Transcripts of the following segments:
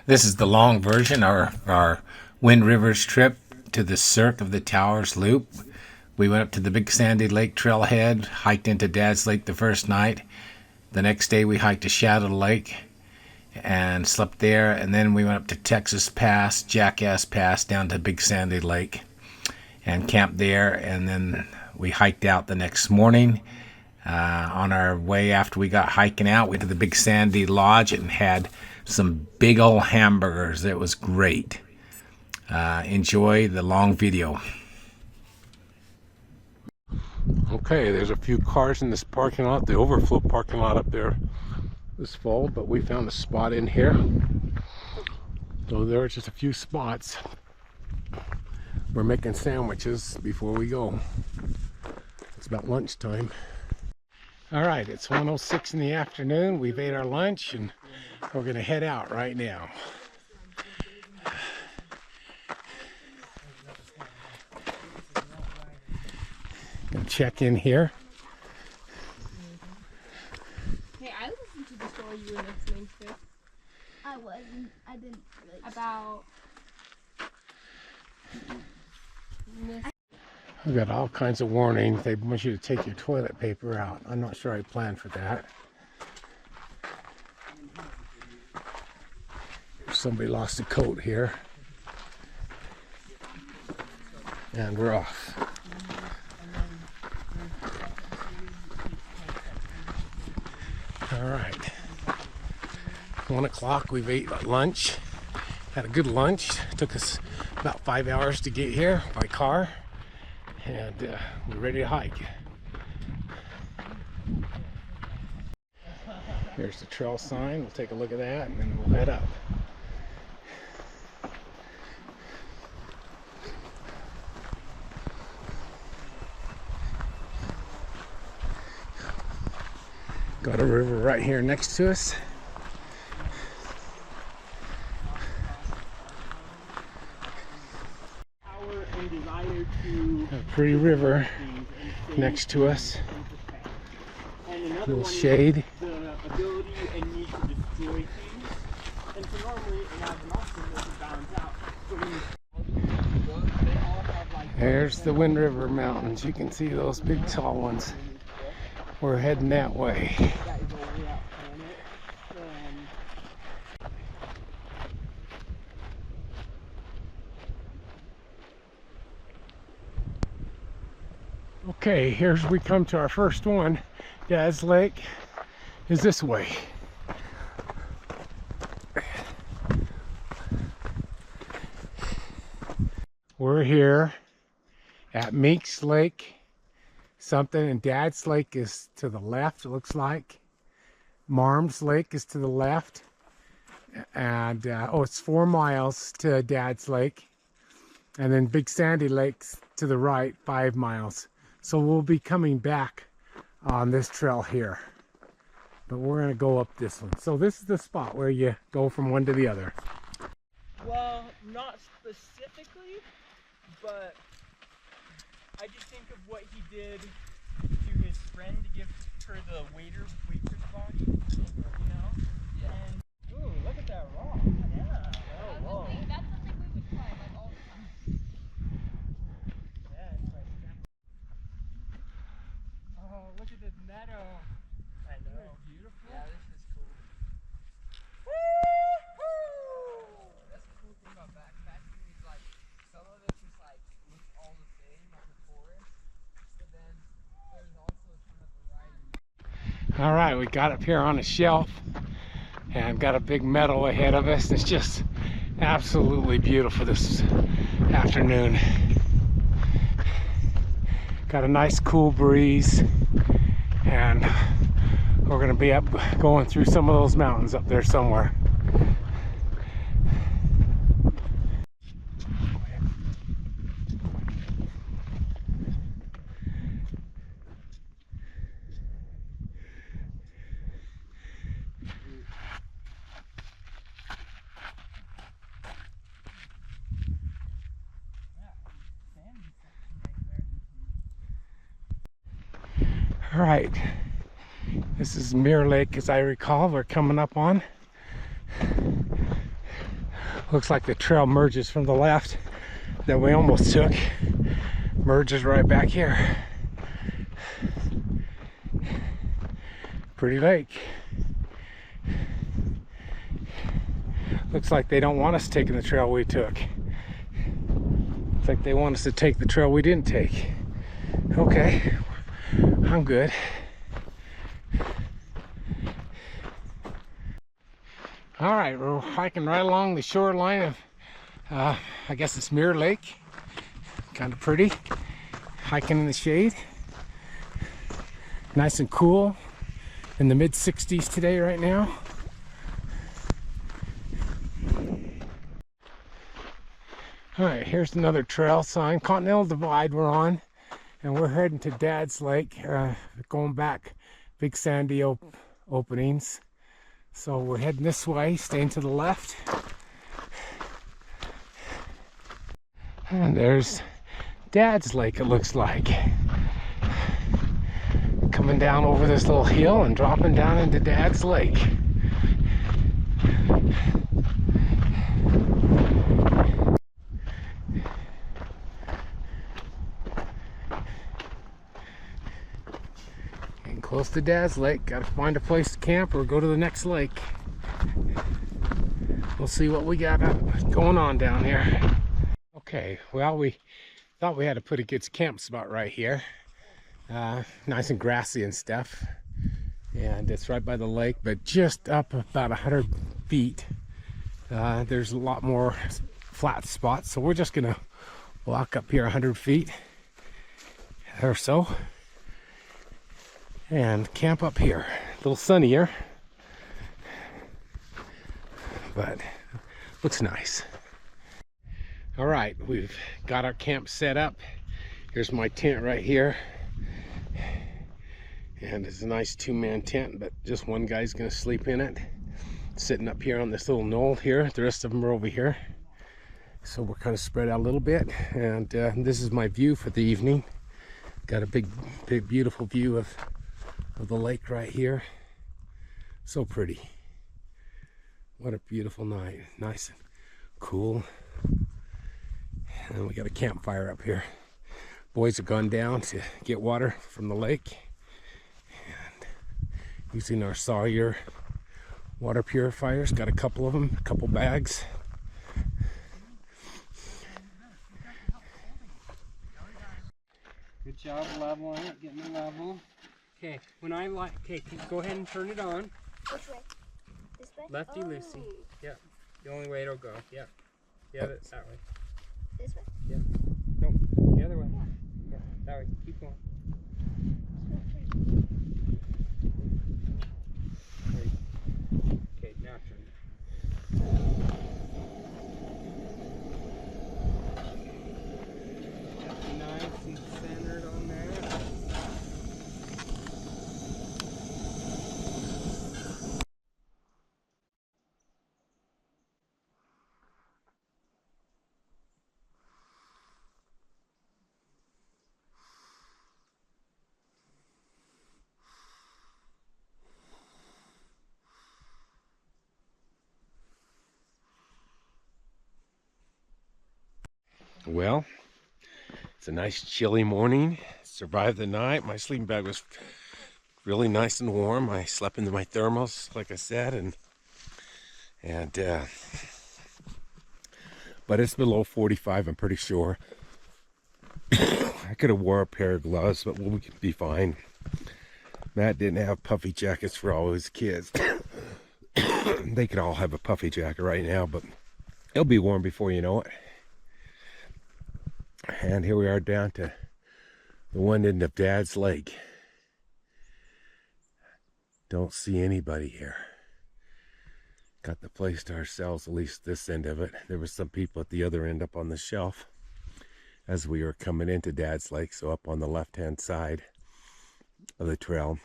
This is the long version, our Wind Rivers trip to the Cirque of the Towers Loop. We went up to the Big Sandy Lake trailhead, hiked into Dad's Lake the first night. The next day we hiked to Shadow Lake and slept there, and then we went up to Texas Pass, Jackass Pass, down to Big Sandy Lake and camped there, and then we hiked out the next morning. On our way after we got hiking out, we went to the Big Sandy Lodge and had some big old hamburgers. It was great. Enjoy the long video. Okay, there's a few cars in this parking lot, the overflow parking lot up there this fall, but we found a spot in here. So there are just a few spots. We're making sandwiches before we go. It's about lunchtime. All right, it's 1:06 in the afternoon. We've ate our lunch and we're gonna head out right now. Gonna check in here. Hey, I listened to the story you were listening to. I wasn't. I didn't really. About I've got all kinds of warnings. They want you to take your toilet paper out. I'm not sure I planned for that. Somebody lost a coat here. And we're off. All right. 1 o'clock, we've ate lunch. Had a good lunch. Took us about 5 hours to get here by car. And we're ready to hike. Here's the trail sign. We'll take a look at that and then we'll head up. Got a river right here next to us. A pretty river next to us. A little shade. There's the Wind River Mountains. You can see those big tall ones. We're heading that way. Okay, here's we come to our first one. Dad's Lake is this way. We're here at Meeks Lake something, and Dad's Lake is to the left, it looks like. Marm's Lake is to the left. And it's 4 miles to Dad's Lake. And then Big Sandy Lake's to the right, 5 miles. So we'll be coming back on this trail here. But we're gonna go up this one. So this is the spot where you go from one to the other. Well, not specifically, but I just think of what he did to his friend to give her the weight for the body, you know? Yeah. And, ooh, look at that rock. Yeah. Oh, whoa. That's something we would climb like all the time. Yeah, it's like, oh, look at this meadow. I know. Beautiful. Yeah, this is cool. Woo-hoo! That's the cool thing about backpacking is like some of it just like looks all the same, like the forest, but then there's also a ton of variety. All right, we got up here on a shelf and got a big meadow ahead of us. It's just absolutely beautiful this afternoon. Got a nice cool breeze, and we're gonna be up going through some of those mountains up there somewhere. All right, this is Mirror Lake, as I recall, we're coming up on. Looks like the trail merges from the left that we almost took. Merges right back here. Pretty lake. Looks like they don't want us taking the trail we took. Looks like they want us to take the trail we didn't take. Okay, I'm good. All right, we're hiking right along the shoreline of, I guess it's Mirror Lake. Kind of pretty. Hiking in the shade. Nice and cool. In the mid 60s today right now. All right, here's another trail sign. Continental Divide we're on, and we're heading to Dad's Lake, going back big sandy openings. So we're heading this way, staying to the left. And there's Dad's Lake, it looks like. Coming down over this little hill and dropping down into Dad's Lake. Getting close to Dad's Lake. Gotta find a place to camp or go to the next lake. We'll see what we got going on down here. Okay, well, we thought we had a pretty good camp spot right here. Nice and grassy and stuff, and it's right by the lake, but just up about 100 feet there's a lot more flat spots, so we're just gonna walk up here 100 feet or so and camp up here. A little sunnier, but looks nice. All right, we've got our camp set up. Here's my tent right here. And it's a nice two-man tent, but just one guy's gonna sleep in it. Sitting up here on this little knoll here. The rest of them are over here. So we're kind of spread out a little bit. And this is my view for the evening. Got a big beautiful view of the lake right here. So pretty. What a beautiful night. Nice and cool. And we got a campfire up here. Boys have gone down to get water from the lake. Using our Sawyer water purifiers, got a couple of them, a couple bags. Good job leveling it, getting it level. Okay, when I like, okay, go ahead and turn it on. Which way? This way? Lefty loosey. Yeah, the only way it'll go. Yeah, yeah, that way. This way? Yeah. No, the other way. Yeah, that way. Keep going. Okay, now turn it. Nice and centered on there. Well, it's a nice chilly morning. Survived the night. My sleeping bag was really nice and warm. I slept in my thermos, like I said, and but it's below 45, I'm pretty sure. I could have wore a pair of gloves, but we could be fine. Matt didn't have puffy jackets for all his kids. They could all have a puffy jacket right now, but it'll be warm before you know it. And here we are down to the one end of Dad's Lake. Don't see anybody here. Got the place to ourselves, at least this end of it. There was some people at the other end up on the shelf as we were coming into Dad's Lake, so up on the left-hand side of the trail,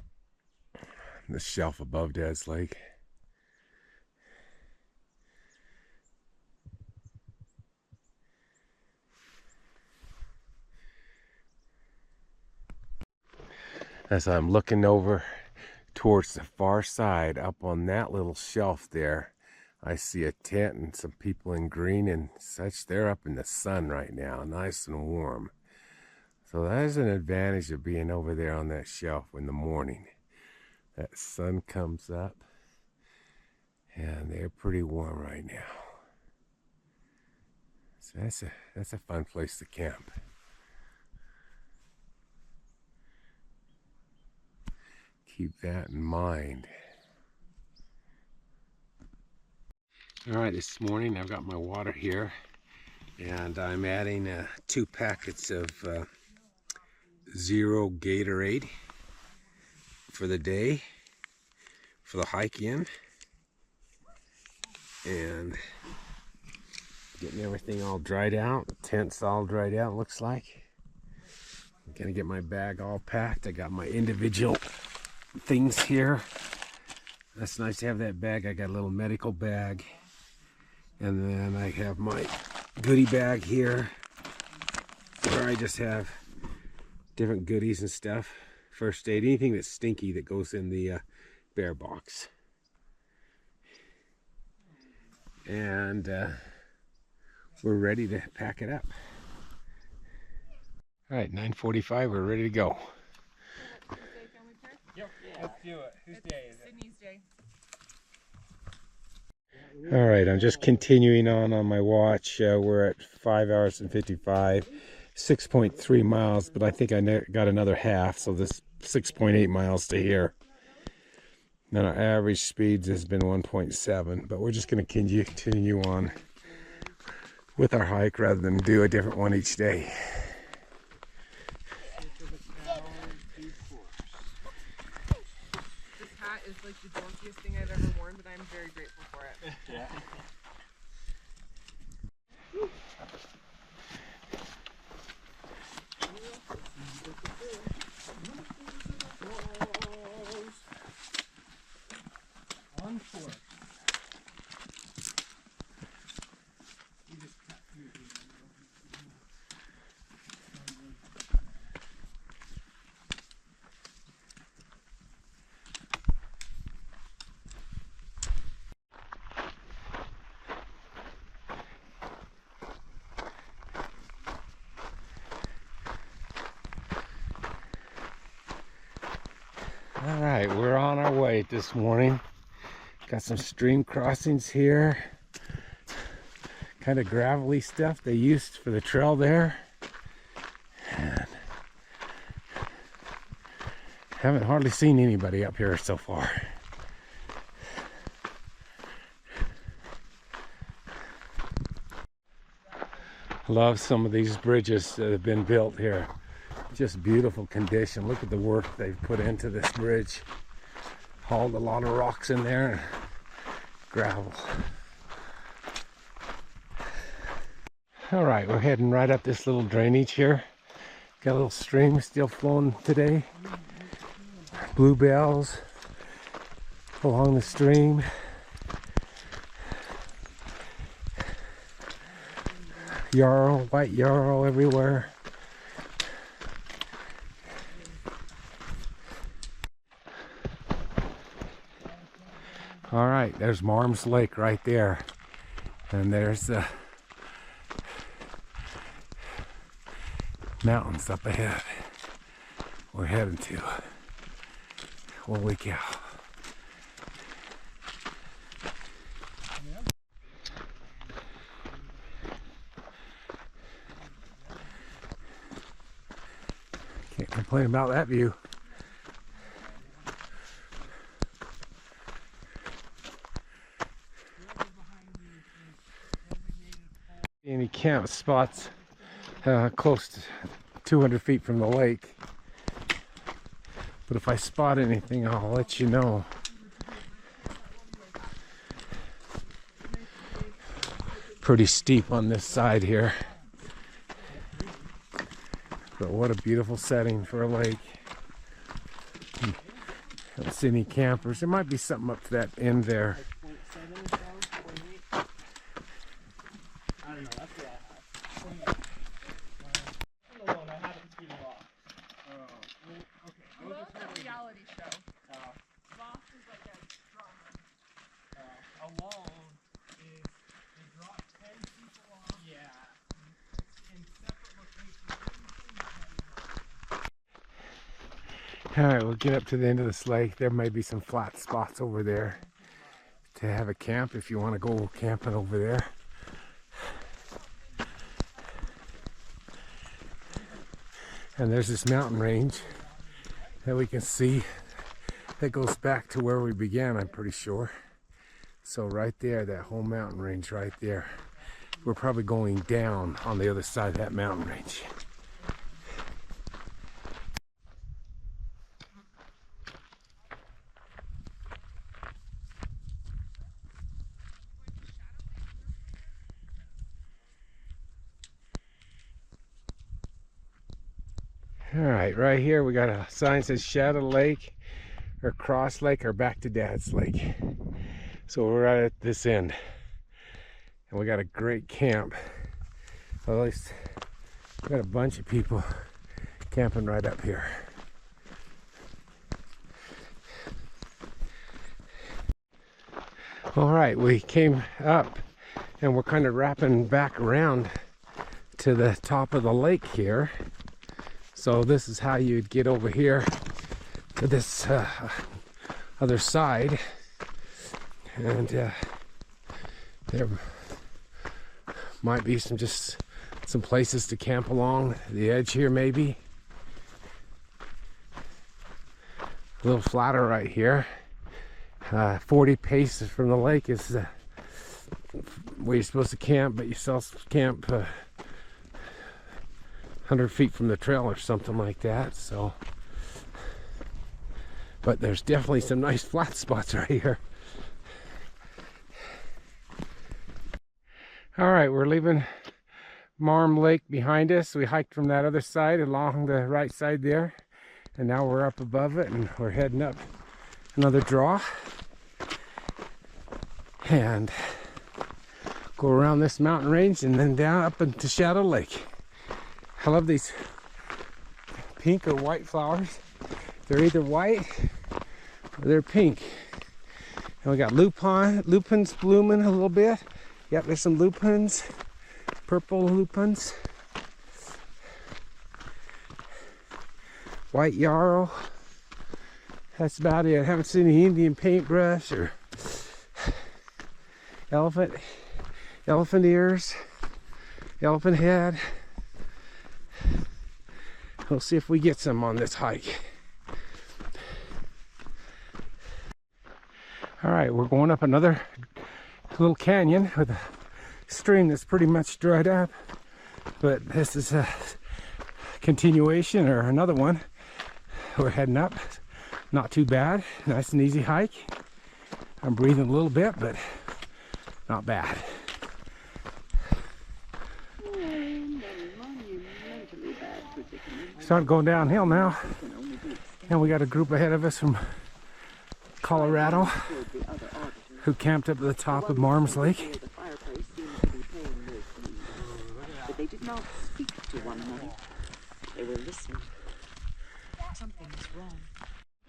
the shelf above Dad's Lake. As I'm looking over towards the far side, up on that little shelf there, I see a tent and some people in green and such. They're up in the sun right now, nice and warm. So that is an advantage of being over there on that shelf in the morning. That sun comes up and they're pretty warm right now. So that's a fun place to camp. Keep that in mind. All right, this morning I've got my water here and I'm adding 2 packets of Zero Gatorade for the day, for the hike in, and getting everything all dried out. The tent's all dried out, looks like. I'm gonna get my bag all packed. I got my individual things here. That's nice to have that bag. I got a little medical bag. And then I have my goodie bag here where I just have different goodies and stuff. First aid, anything that's stinky that goes in the bear box. And we're ready to pack it up. All right, 9:45, we're ready to go. Yep, let's do it. Whose day is it? Sydney's day. All right, I'm just continuing on my watch. We're at 5 hours and 55, 6.3 miles, but I think I got another half, so this 6.8 miles to here. Now our average speeds has been 1.7, but we're just going to continue on with our hike rather than do a different one each day. This hat is like the dorkiest thing I've ever worn, but I'm very grateful for it. Yeah. On course. All right, we're on our way this morning. Got some stream crossings here. Kind of gravelly stuff they used for the trail there. And haven't hardly seen anybody up here so far. Love some of these bridges that have been built here. Just beautiful condition. Look at the work they've put into this bridge. Hauled a lot of rocks in there and gravel. All right, we're heading right up this little drainage here. Got a little stream still flowing today. Bluebells along the stream. Yarrow, white yarrow everywhere. All right, there's Marm's Lake right there. And there's the mountains up ahead. We're heading to. Holy cow. Can't complain about that view. Any camp spots close to 200 feet from the lake, but if I spot anything I'll let you know. Pretty steep on this side here, but what a beautiful setting for a lake. I don't see any campers. There might be something up to that end there. Reality show. Voss is like a drama. Alone All right, we'll get up to the end of this lake. There may be some flat spots over there to have a camp if you want to go camping over there. And there's this mountain range that we can see that goes back to where we began, I'm pretty sure. So right there, that whole mountain range right there. We're probably going down on the other side of that mountain range. All right here we got a sign that says Shadow Lake or Cross Lake or Back to Dad's Lake. So we're right at this end. And we got a great camp. Well, at least we got a bunch of people camping right up here. All right, we came up and we're kind of wrapping back around to the top of the lake here. So this is how you'd get over here to this other side. And there might be some places to camp along the edge here maybe. A little flatter right here. 40 paces from the lake is where you're supposed to camp, but you still camp 100 feet from the trail or something like that. So, but there's definitely some nice flat spots right here. All right, we're leaving Marm Lake behind us. We hiked from that other side along the right side there, and now we're up above it and we're heading up another draw and go around this mountain range and then down up into Shadow Lake. I love these pink or white flowers. They're either white or they're pink. And we got lupins blooming a little bit. Yep, there's some lupins, purple lupins. White yarrow. That's about it. I haven't seen the Indian paintbrush or elephant ears, elephant head. We'll see if we get some on this hike. All right, we're going up another little canyon with a stream that's pretty much dried up, but this is a continuation or another one. We're heading up. Not too bad. Nice and easy hike. I'm breathing a little bit, but not bad. Start going downhill now, and we got a group ahead of us from Colorado who camped up at the top of Marms Lake. But they did not speak to one another. They were listening. Something is wrong.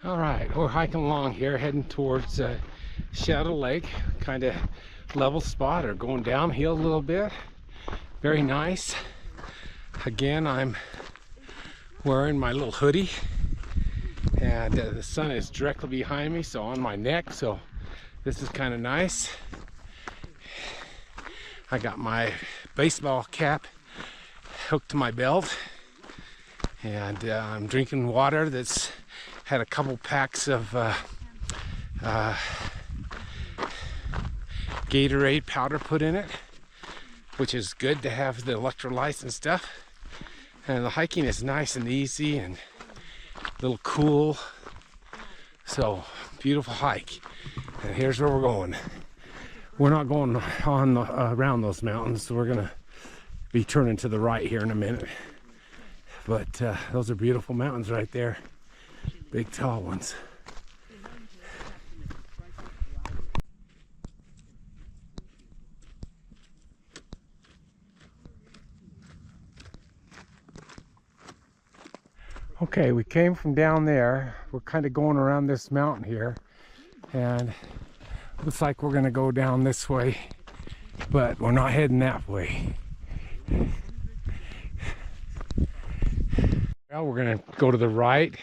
All right, we're hiking along here, heading towards Shadow Lake, kind of level spot or going downhill a little bit. Very nice. Again, I'm wearing my little hoodie, and the sun is directly behind me, so on my neck, so this is kind of nice. I got my baseball cap hooked to my belt, and I'm drinking water that's had a couple packs of Gatorade powder put in it, which is good to have the electrolytes and stuff. And the hiking is nice and easy and a little cool. So, beautiful hike. And here's where we're going. We're not going on around those mountains, so we're gonna be turning to the right here in a minute. But those are beautiful mountains right there. Big tall ones. Okay, we came from down there. We're kind of going around this mountain here, and looks like we're gonna go down this way, but we're not heading that way. Well, we're gonna go to the right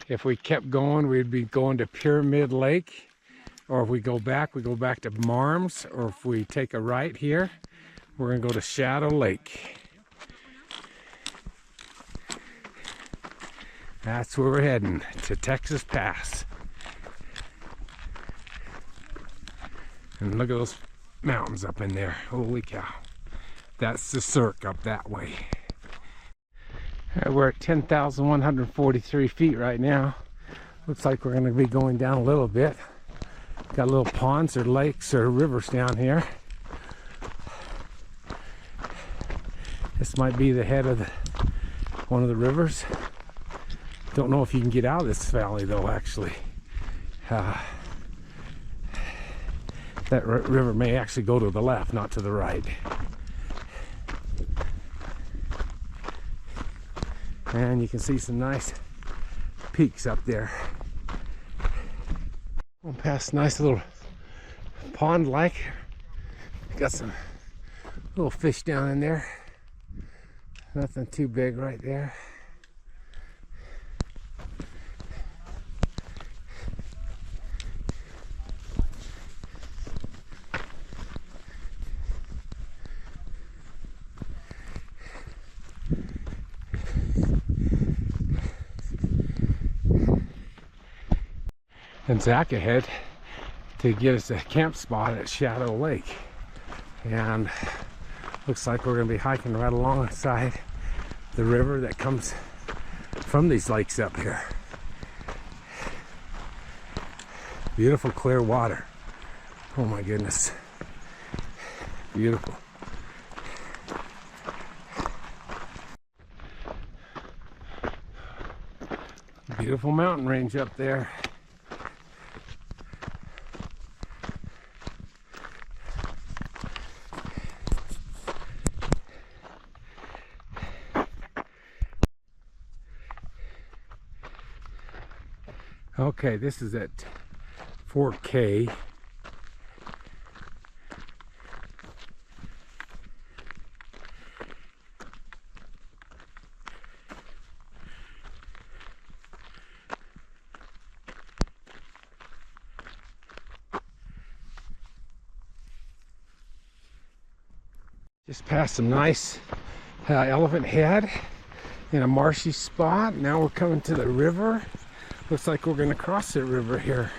If we kept going, we'd be going to Pyramid Lake, or if we go back to Marms, or if we take a right here, we're gonna go to Shadow Lake. That's where we're heading, to Texas Pass. And look at those mountains up in there. Holy cow. That's the Cirque up that way. We're at 10,143 feet right now. Looks like we're going to be going down a little bit. Got little ponds or lakes or rivers down here. This might be the head of one of the rivers. Don't know if you can get out of this valley though, actually. That river may actually go to the left, not to the right. And you can see some nice peaks up there. Going past a nice little pond lake. Got some little fish down in there. Nothing too big right there. And Zach ahead to get us a camp spot at Shadow Lake. And looks like we're going to be hiking right alongside the river that comes from these lakes up here. Beautiful clear water. Oh my goodness. Beautiful. Beautiful mountain range up there. Okay, this is at 4K. Just passed some nice elephant head in a marshy spot. Now we're coming to the river. Looks like we're going to cross the river here.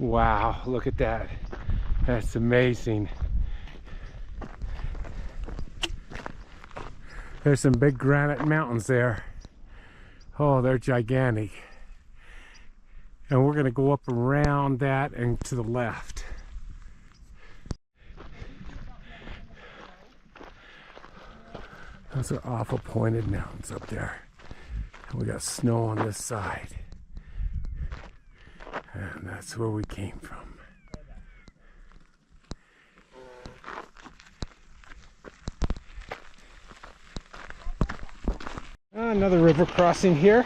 Wow, look at that. That's amazing. There's some big granite mountains there. Oh, they're gigantic. And we're going to go up around that and to the left. Those are awful pointed mountains up there. And we got snow on this side. And that's where we came from. Another river crossing here.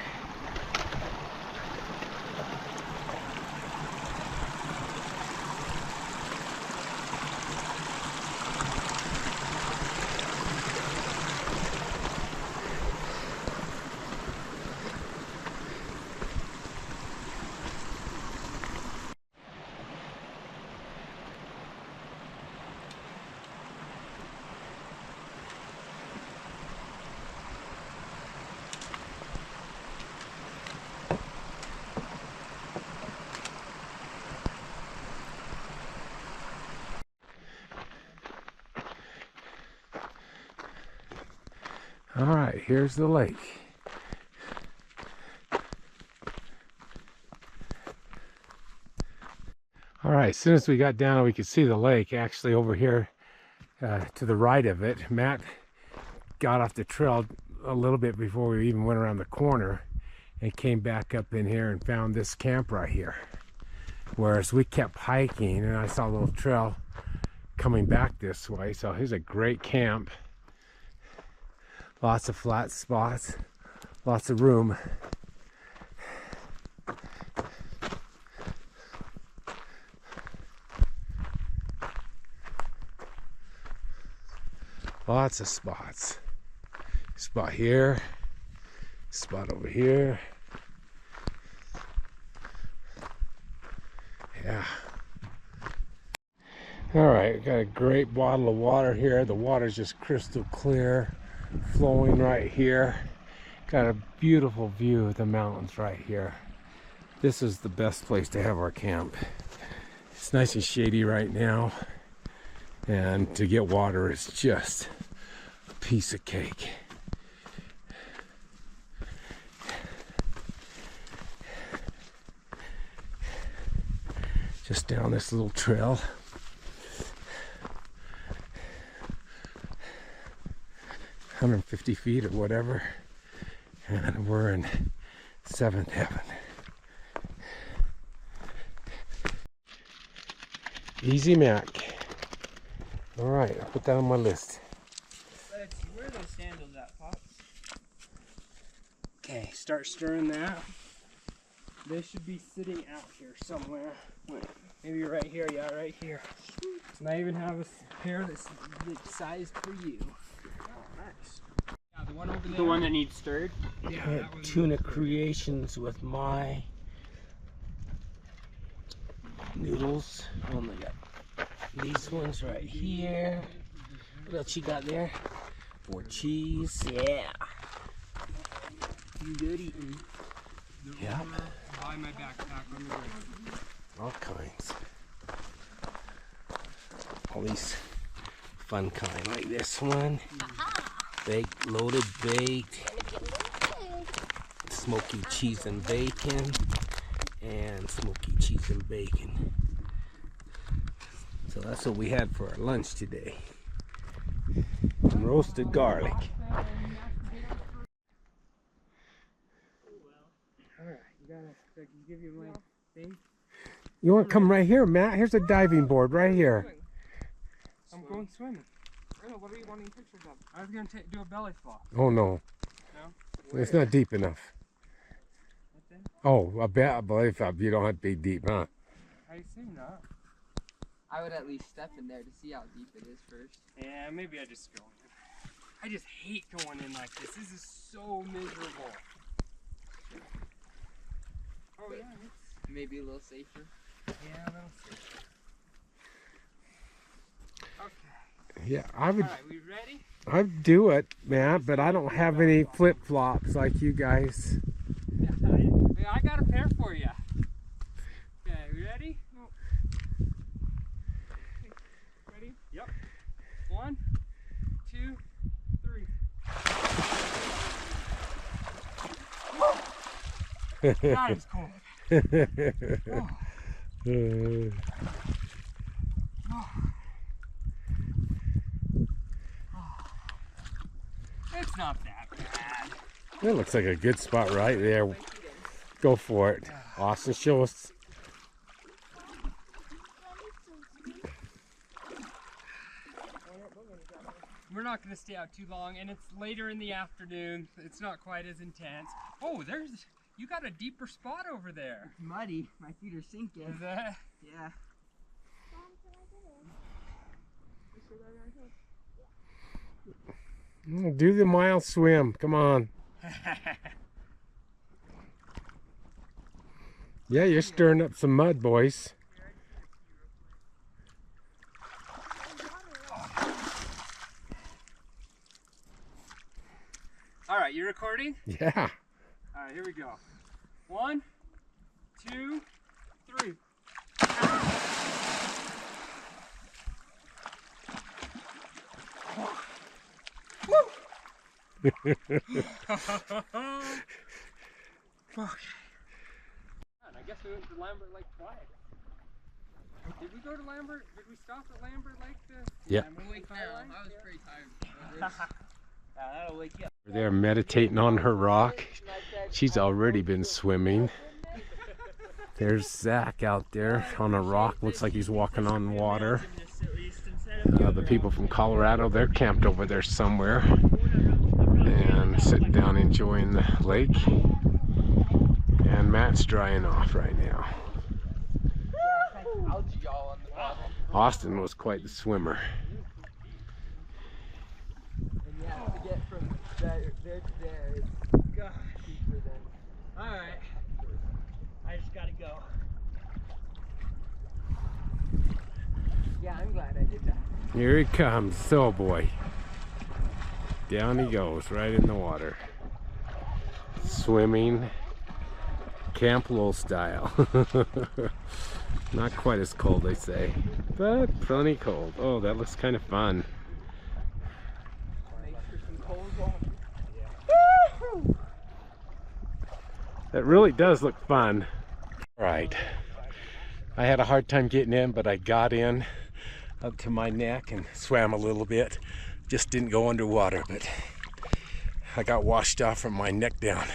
All right, here's the lake. All right, as soon as we got down, we could see the lake actually over here to the right of it. Matt got off the trail a little bit before we even went around the corner and came back up in here and found this camp right here. Whereas we kept hiking and I saw a little trail coming back this way. So here's a great camp. Lots of flat spots, lots of room. Lots of spots. Spot here, spot over here. Yeah. All right, we got a great bottle of water here. The water's just crystal clear, flowing right here. Got a beautiful view of the mountains right here. This is the best place to have our camp. It's nice and shady right now, and to get water is just a piece of cake. Just down this little trail. $150 or whatever, and we're in 7th heaven. Easy Mac. All right, I'll put that on my list. Let's see, where are those sandals at, Pops? Okay, start stirring that. They should be sitting out here somewhere. Maybe right here, yeah, right here. And I even have a pair that's sized for you. Yeah, the one over there. The one that needs stirred? Yeah, that one. Tuna Creations with my noodles. Only got these ones right here. What else you got there? 4 cheese. Yeah. Good eating. Yeah, Buy my backpack on the way. all kinds. All these fun kind, like this one. Baked, loaded, baked. Smoky cheese and bacon. And smoky cheese and bacon. So that's what we had for our lunch today. And roasted garlic. Alright, I can give you my thing. You want to come right here, Matt? Here's a diving board right here. I'm going swimming. I know, what are you wanting pictures of? I was going to do a belly flop. Oh no. No? It's not deep enough. What's in? Oh, I bet I believe you don't have to be deep, huh? I assume not. I would at least step in there to see how deep it is first. Yeah, maybe I just go in. I just hate going in like this. This is so miserable. Oh yeah, it's Maybe a little safer. yeah, a little safer. Okay. Yeah, I would. Alright, we ready? I'd do it, Matt, but I don't have any flip-flops like you guys. Yeah, I got a pair for you. Okay, we ready? No. Okay, ready? Yep. 1, 2, 3. That is cold. It's not that bad. That looks like a good spot right there. Go for it. Austin, show us. We're not going to stay out too long, and it's later in the afternoon. It's not quite as intense. Oh, you got a deeper spot over there. It's muddy. My feet are sinking. Is that? Yeah. Do the mile swim. Come on. Yeah, you're stirring up some mud, boys. All right, you recording? Yeah. All right, here we go. 1, 2, 3. I guess we went to Lambert Lake twice. Did we go to Lambert? Did we stop at Lambert Lake? Yeah. I was pretty tired. That'll wake you up. We're there meditating on her rock. She's already been swimming. There's Zach out there on a rock. Looks like he's walking on water. The people from Colorado, they're camped over there somewhere and sitting down enjoying the lake. And Matt's drying off right now. Austin was quite the swimmer. And you have to get from there to there. Gosh. Alright. I just gotta go. Yeah, I'm glad I did that. Here he comes, oh boy. Down he goes, right in the water. Swimming, Camp Lowell style. Not quite as cold, they say, but plenty cold. Oh, that looks kind of fun. Make for some cold water. That really does look fun. Right. I had a hard time getting in, but I got in up to my neck and swam a little bit. Just didn't go underwater, but I got washed off from my neck down.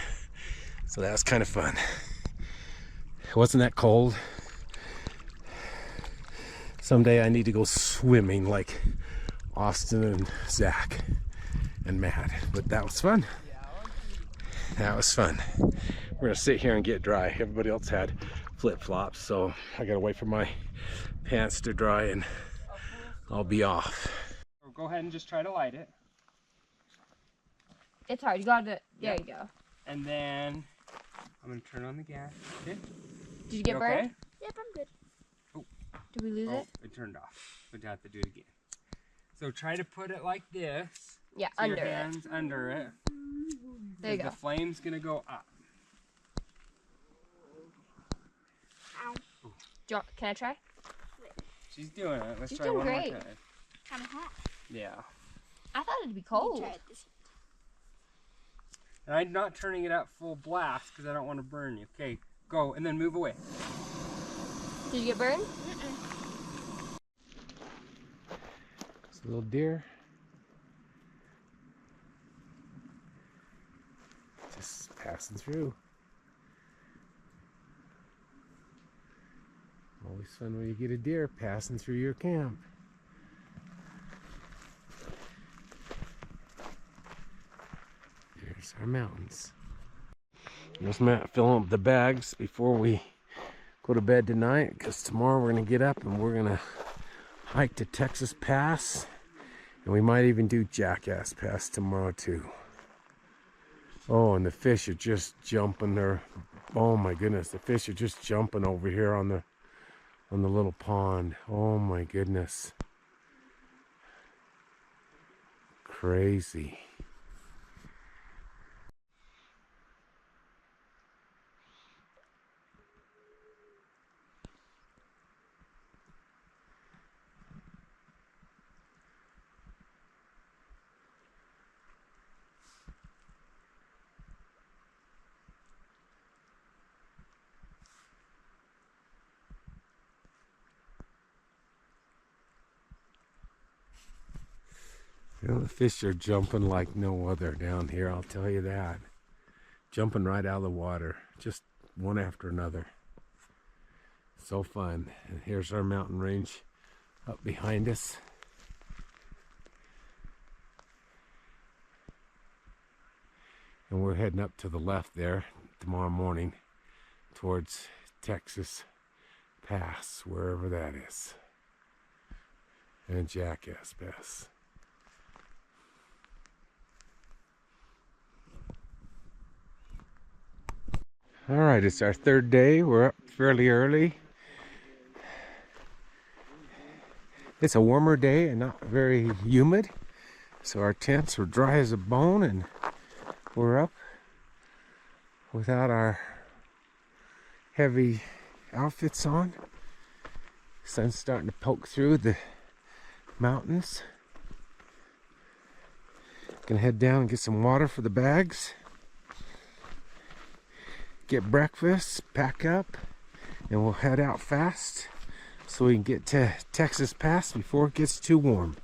So that was kind of fun. Wasn't that cold? Someday I need to go swimming like Austin and Zach and Matt. But that was fun. That was fun. We're gonna sit here and get dry. Everybody else had flip-flops, so I gotta wait for my pants to dry and I'll be off. Go ahead and just try to light it. It's hard. You gotta. There you go. And then I'm gonna turn on the gas. Okay. Did you get You burned? okay? Yep, I'm good. Did we lose Oh, it? it turned off. We'd have to do it again. So try to put it like this. Yeah, So under your it. hands under it. There you go. The flame's gonna go up. Can I try? She's doing it. Let's She's try doing one great. more time. Kind of hot. Yeah. I thought it'd be You cold. try it this. And I'm not turning it at full blast because I don't want to burn you. Okay, go and then move away. Did you get burned? It's a little deer. Just passing through. Always fun when you get a deer passing through your camp. There's our mountains. There's Matt filling up the bags before we go to bed tonight, because tomorrow we're going to get up and we're going to hike to Texas Pass, and we might even do Jackass Pass tomorrow too. Oh, and the fish are just jumping there. Oh my goodness, the fish are just jumping over here on the little pond. Oh my goodness. Crazy. You know, the fish are jumping like no other down here, I'll tell you that. Jumping right out of the water, just one after another. So fun. And here's our mountain range up behind us. And we're heading up to the left there tomorrow morning towards Texas Pass, wherever that is. And Jackass Pass. All right, it's our third day. We're up fairly early. It's a warmer day and not very humid, so our tents are dry as a bone, and we're up without our heavy outfits on. Sun's starting to poke through the mountains. Gonna head down and get some water for the bags. Get breakfast, pack up, and we'll head out fast so we can get to Texas Pass before it gets too warm.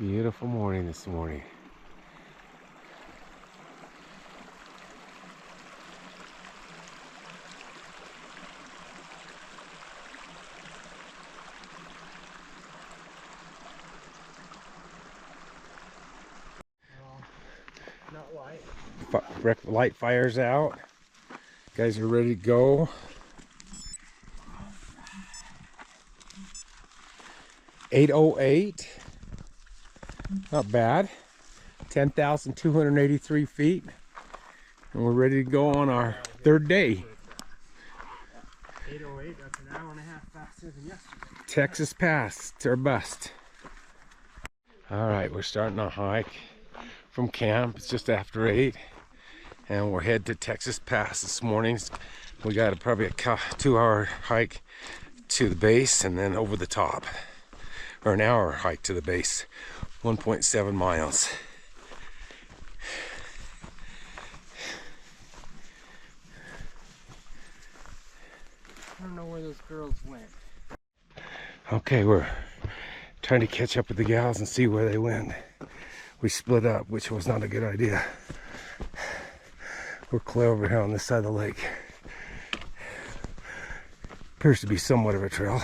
Beautiful morning this morning. Not light. Light fires out. Guys are ready to go. 8:08. Not bad. 10,283 feet. And we're ready to go on our third day. 8:08, that's an hour and a half faster than yesterday. Texas Pass, it's our bust. All right, we're starting our hike from camp. It's just after 8. And we're headed to Texas Pass this morning. We got probably a 2-hour hike to the base and then over the top. Or an hour hike to the base. 1.7 miles. I don't know where those girls went. Okay, we're trying to catch up with the gals and see where they went. We split up, which was not a good idea. We're clear over here on this side of the lake. Appears to be somewhat of a trail.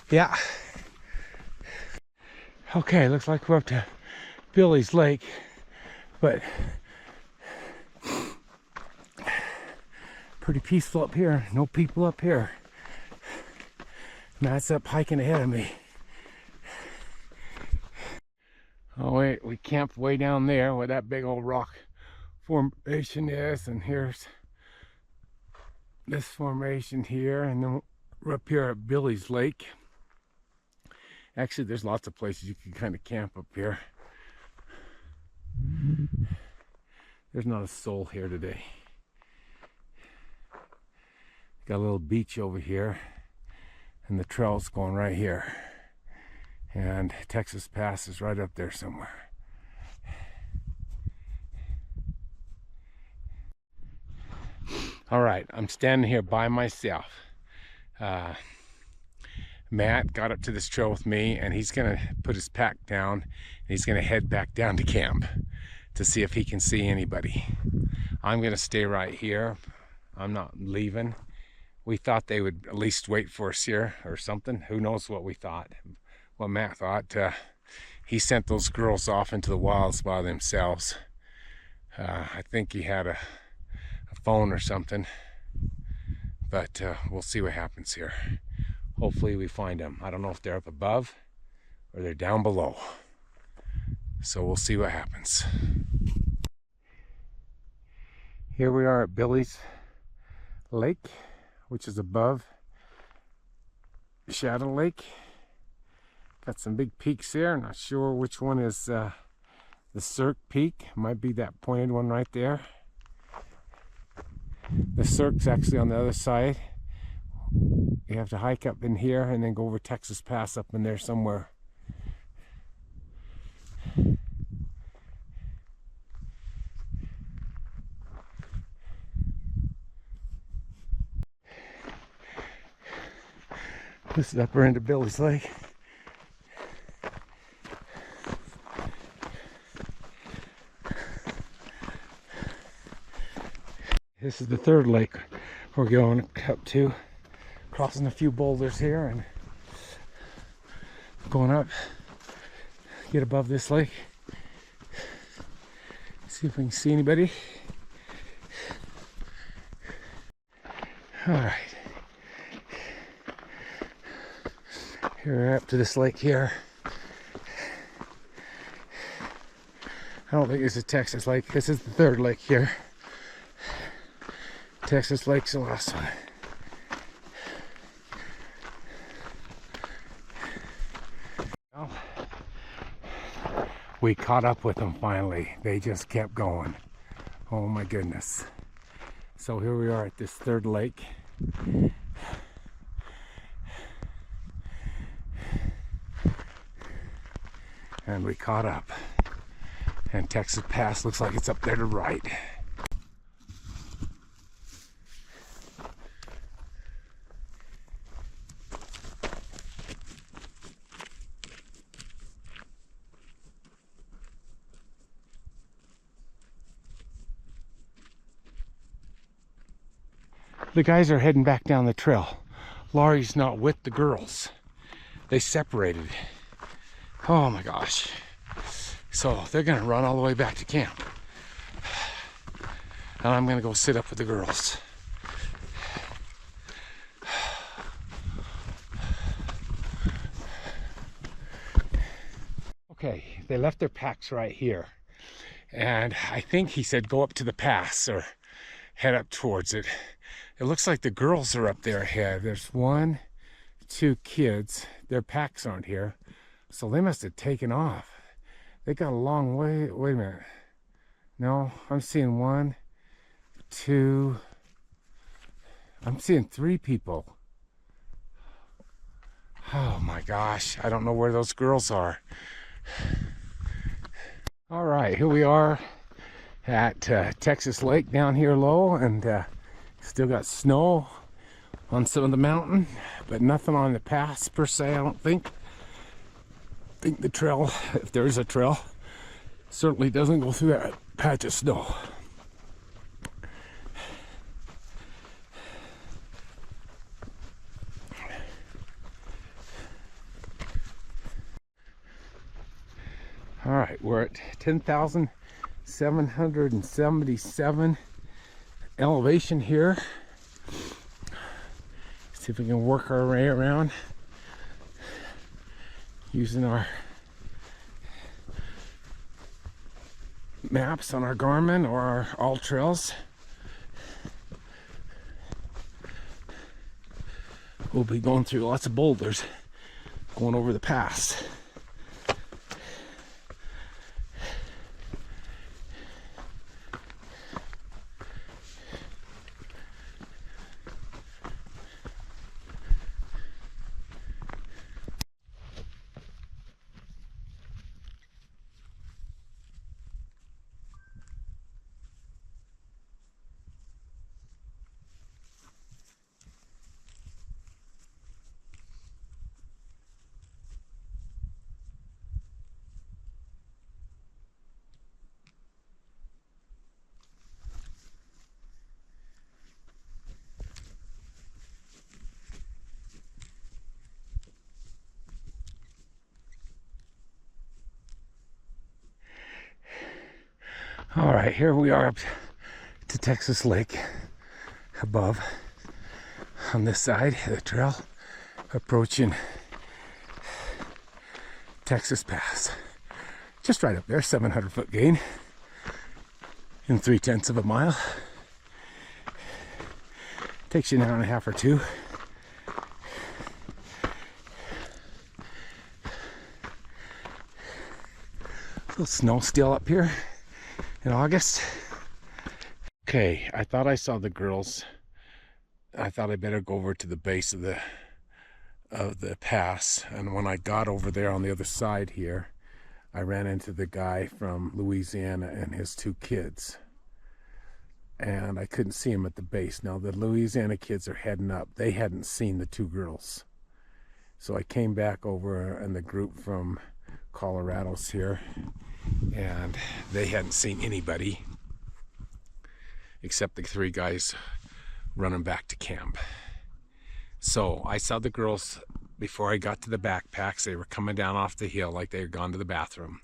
Yeah. Okay, looks like we're up to Billy's Lake, but pretty peaceful up here. No people up here. Matt's up hiking ahead of me. Oh wait, we camped way down there where that big old rock formation is, and here's this formation here, and then we're up here at Billy's Lake. Actually, there's lots of places you can kind of camp up here. There's not a soul here today. Got a little beach over here, and the trail's going right here. And Texas Pass is right up there somewhere. All right, I'm standing here by myself. Matt got up to this trail with me, and he's gonna put his pack down, and he's gonna head back down to camp to see if he can see anybody. I'm gonna stay right here. I'm not leaving. we thought they would at least wait for us here or something. Who knows what we thought, what Matt thought. He sent those girls off into the wilds by themselves. I think he had a phone or something, but we'll see what happens here. Hopefully we find them. I don't know if they're up above or they're down below, so we'll see what happens. Here we are at Billy's Lake, which is above Shadow Lake. Got some big peaks here. Not sure which one is the Cirque peak. Might be that pointed one right there. The Cirque's actually on the other side. You have to hike up in here and then go over Texas Pass up in there somewhere. This is upper end of Billy's Lake. This is the third lake we're going up to. Crossing a few boulders here and going up. Get above this lake. See if we can see anybody. All right. Here we're up to this lake here. I don't think this is Texas Lake. This is the third lake here. Texas Lake's the last one. Well, we caught up with them finally. They just kept going. Oh my goodness. So here we are at this third lake. And we caught up. And Texas Pass looks like it's up there to the right. The guys are heading back down the trail. Laurie's not with the girls. They separated. Oh my gosh. So they're gonna run all the way back to camp. And I'm gonna go sit up with the girls. Okay, they left their packs right here. And I think he said go up to the pass or head up towards it. It looks like the girls are up there ahead. There's 1, 2 kids. Their packs aren't here. So they must have taken off. They got a long way. Wait a minute. No, I'm seeing 1, 2. I'm seeing 3 people. Oh my gosh. I don't know where those girls are. All right, here we are at Texas Lake down here low, and still got snow on some of the mountain, but nothing on the pass per se, I don't think. I think the trail, if there is a trail, certainly doesn't go through that patch of snow. All right, we're at 10,777 elevation here. See if we can work our way around using our maps on our Garmin or our All Trails. We'll be going through lots of boulders going over the pass. All right, here we are up to Texas Lake above on this side of the trail, approaching Texas Pass. Just right up there, 700-foot gain in 3/10 of a mile. Takes you an hour and a half or two. A little snow still up here in August. Okay, I thought I saw the girls. I thought I better go over to the base of the pass, and when I got over there on the other side here, I ran into the guy from Louisiana and his two kids, and I couldn't see him at the base. Now the Louisiana kids are heading up. They hadn't seen the two girls, so I came back over, and the group from Colorado's here, and they hadn't seen anybody except the three guys running back to camp. So I saw the girls before I got to the backpacks. They were coming down off the hill like they had gone to the bathroom.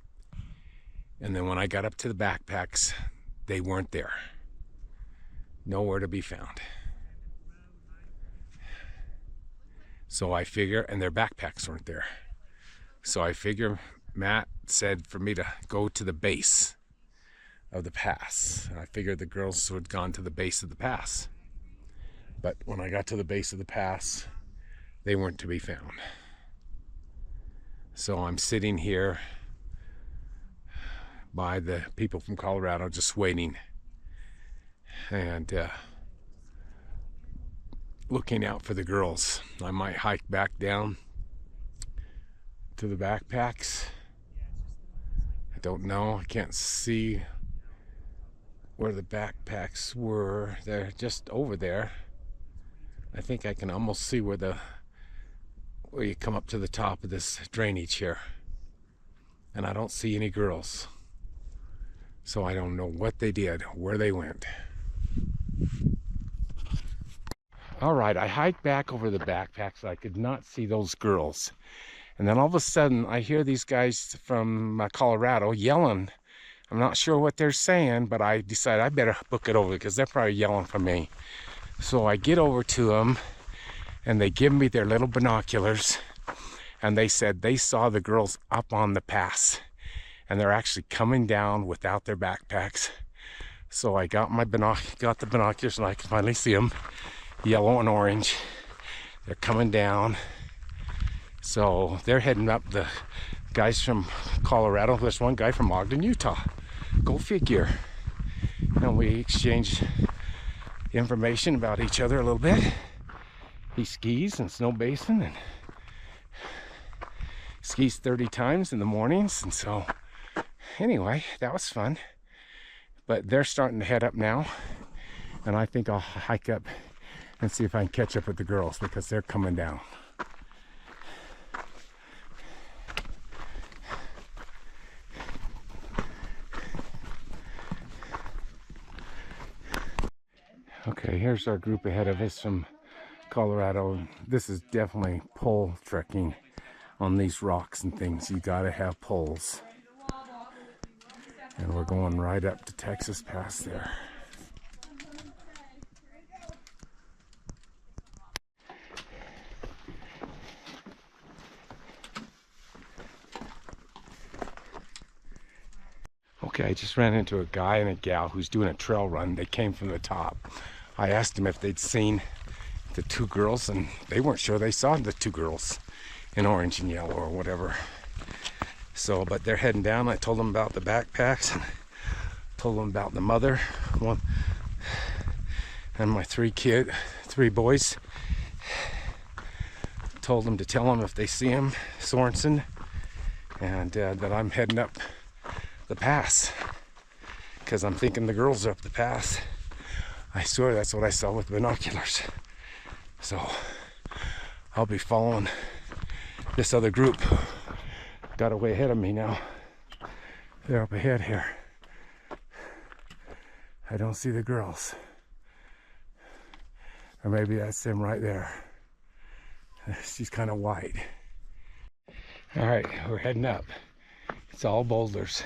And then when I got up to the backpacks, they weren't there. Nowhere to be found. So I figure, and their backpacks weren't there. So I figure Matt said for me to go to the base of the pass. And I figured the girls had gone to the base of the pass. But when I got to the base of the pass, they weren't to be found. So I'm sitting here by the people from Colorado just waiting and looking out for the girls. I might hike back down to the backpacks. I don't know. I can't see where the backpacks were. They're just over there. I think I can almost see where you come up to the top of this drainage here. And I don't see any girls. So I don't know what they did, where they went. All right, I hiked back over the backpacks. I could not see those girls. And then all of a sudden, I hear these guys from Colorado yelling. I'm not sure what they're saying, but I decided I better book it over because they're probably yelling for me. So I get over to them, and they give me their little binoculars, and they said they saw the girls up on the pass, and they're actually coming down without their backpacks. So I got the binoculars, and I can finally see them, yellow and orange. They're coming down. So they're heading up. The guys from Colorado. There's one guy from Ogden, Utah. Go figure. And we exchanged information about each other a little bit. He skis in Snow Basin and skis 30 times in the mornings, and so anyway, that was fun. But they're starting to head up now, and I think I'll hike up and see if I can catch up with the girls because they're coming down. Okay, here's our group ahead of us from Colorado. This is definitely pole trekking on these rocks and things. You gotta have poles. And we're going right up to Texas Pass there. Okay, I just ran into a guy and a gal who's doing a trail run. They came from the top. I asked them if they'd seen the two girls, and they weren't sure they saw the two girls in orange and yellow or whatever. So, but they're heading down. I told them about the backpacks and told them about the mother, one, and my three boys. Told them to tell them if they see him, Sorensen, and that I'm heading up the pass because I'm thinking the girls are up the pass. I swear that's what I saw with binoculars. So I'll be following this other group. Got away ahead of me now. They're up ahead here. I don't see the girls. Or maybe that's them right there. She's kind of wide. All right, we're heading up. It's all boulders.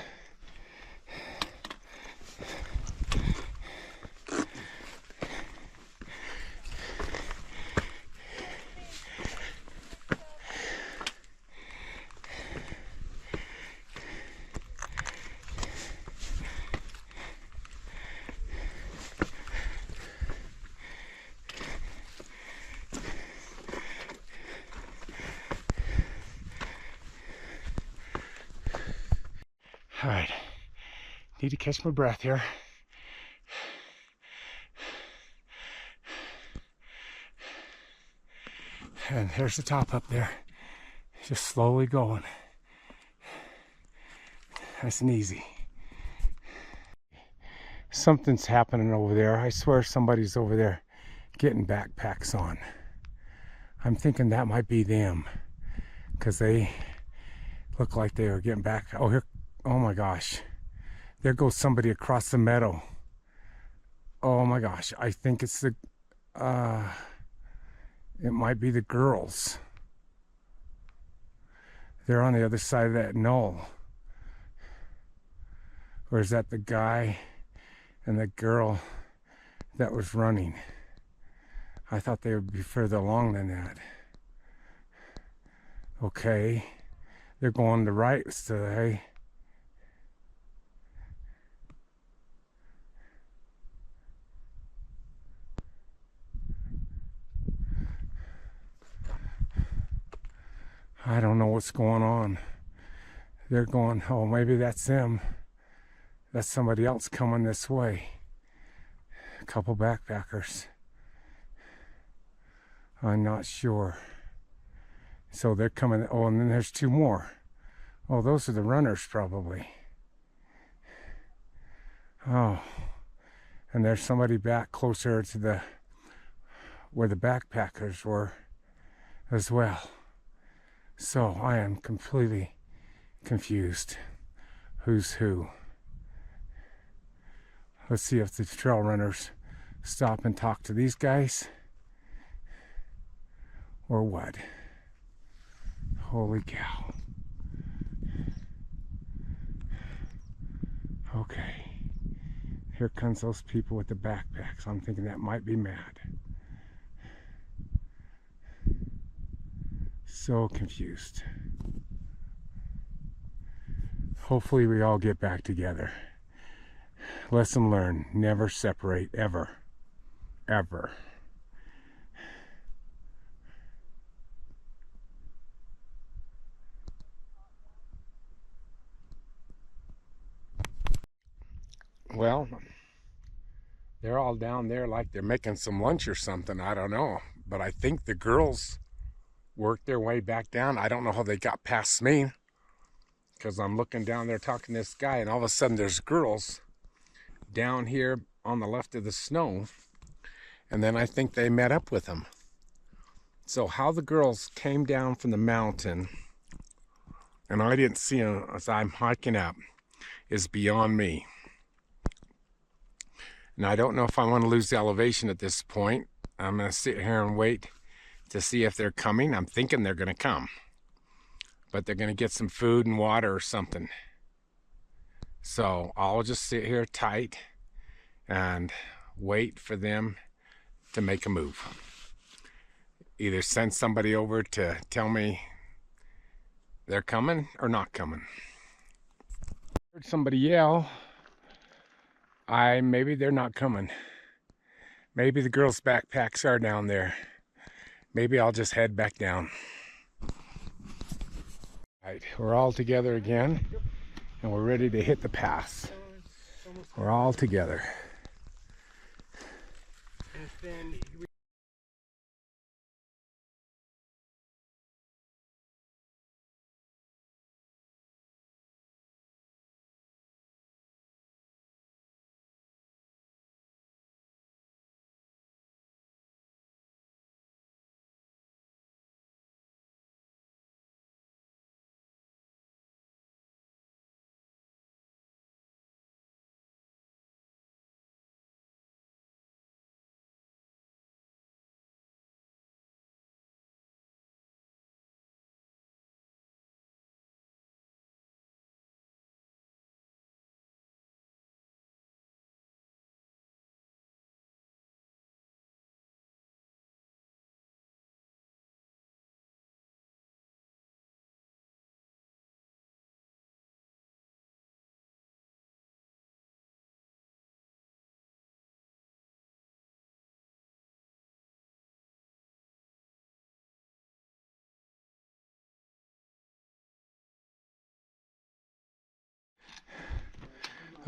All right, need to catch my breath here. And there's the top up there, just slowly going. Nice and easy. Something's happening over there. I swear somebody's over there getting backpacks on. I'm thinking that might be them, because they look like they are getting back. Oh, here, oh my gosh. There goes somebody across the meadow. Oh my gosh, I think it's the, it might be the girls. They're on the other side of that knoll. Or is that the guy and the girl that was running? I thought they would be further along than that. Okay, they're going the right way. I don't know what's going on. They're going, oh, maybe that's them. That's somebody else coming this way. A couple backpackers. I'm not sure. So they're coming. Oh, and then there's two more. Oh, those are the runners probably. Oh, and there's somebody back closer to the where the backpackers were as well. So I am completely confused. Who's who? Let's see if the trail runners stop and talk to these guys or what. Holy cow. Okay. Here comes those people with the backpacks. I'm thinking that might be Matt. So confused. Hopefully we all get back together. Lesson learned, never separate, ever. Ever. Well, they're all down there like they're making some lunch or something. I don't know. But I think the girls worked their way back down. I don't know how they got past me, because I'm looking down there talking to this guy, and all of a sudden there's girls down here on the left of the snow, and then I think they met up with them. So how the girls came down from the mountain and I didn't see them as I'm hiking up is beyond me. And I don't know if I want to lose the elevation at this point. I'm going to sit here and wait to see if they're coming. I'm thinking they're going to come, but they're going to get some food and water or something. So I'll just sit here tight and wait for them to make a move. Either send somebody over to tell me they're coming or not coming. Heard somebody yell. Maybe they're not coming. Maybe the girls' backpacks are down there. Maybe I'll just head back down. All right, we're all together again, and we're ready to hit the pass. We're all together.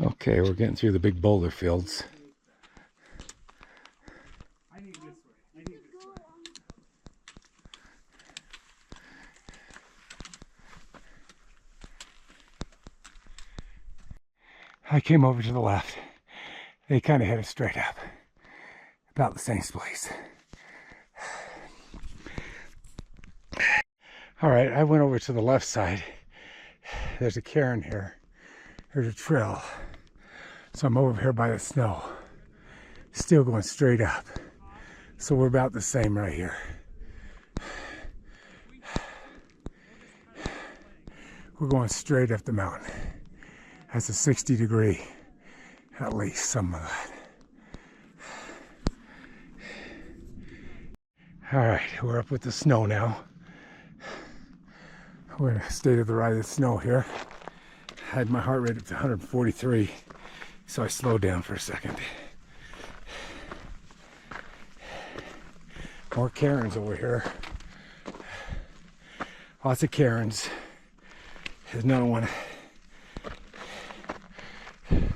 Okay, we're getting through the big boulder fields. I think this way. I think this way. I came over to the left. They kind of headed straight up. About the same place. All right, I went over to the left side. There's a cairn here. There's a trail. So I'm over here by the snow. Still going straight up. So we're about the same right here. We're going straight up the mountain. That's a 60-degree, at least some of that. All right, we're up with the snow now. We're in a state of the ride of the snow here. I had my heart rate up to 143, so I slowed down for a second. More cairns over here. Lots of cairns. There's another one. Doesn't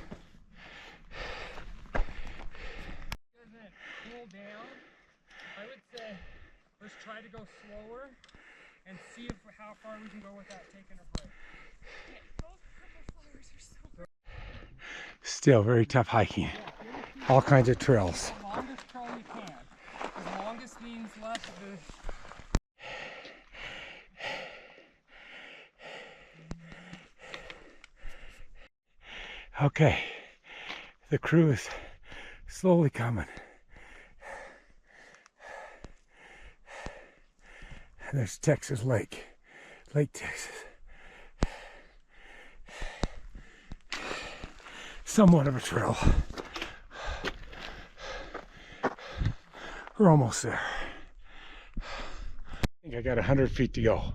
cool down. I would say let's try to go slower and see how far we can go without taking a break. Still very tough hiking. All kinds of trails. The longest trail you can. As longest means less of the Okay, the crew is slowly coming. And there's Texas Lake, Lake Texas. Somewhat of a trail. We're almost there. I think I got 100 feet to go.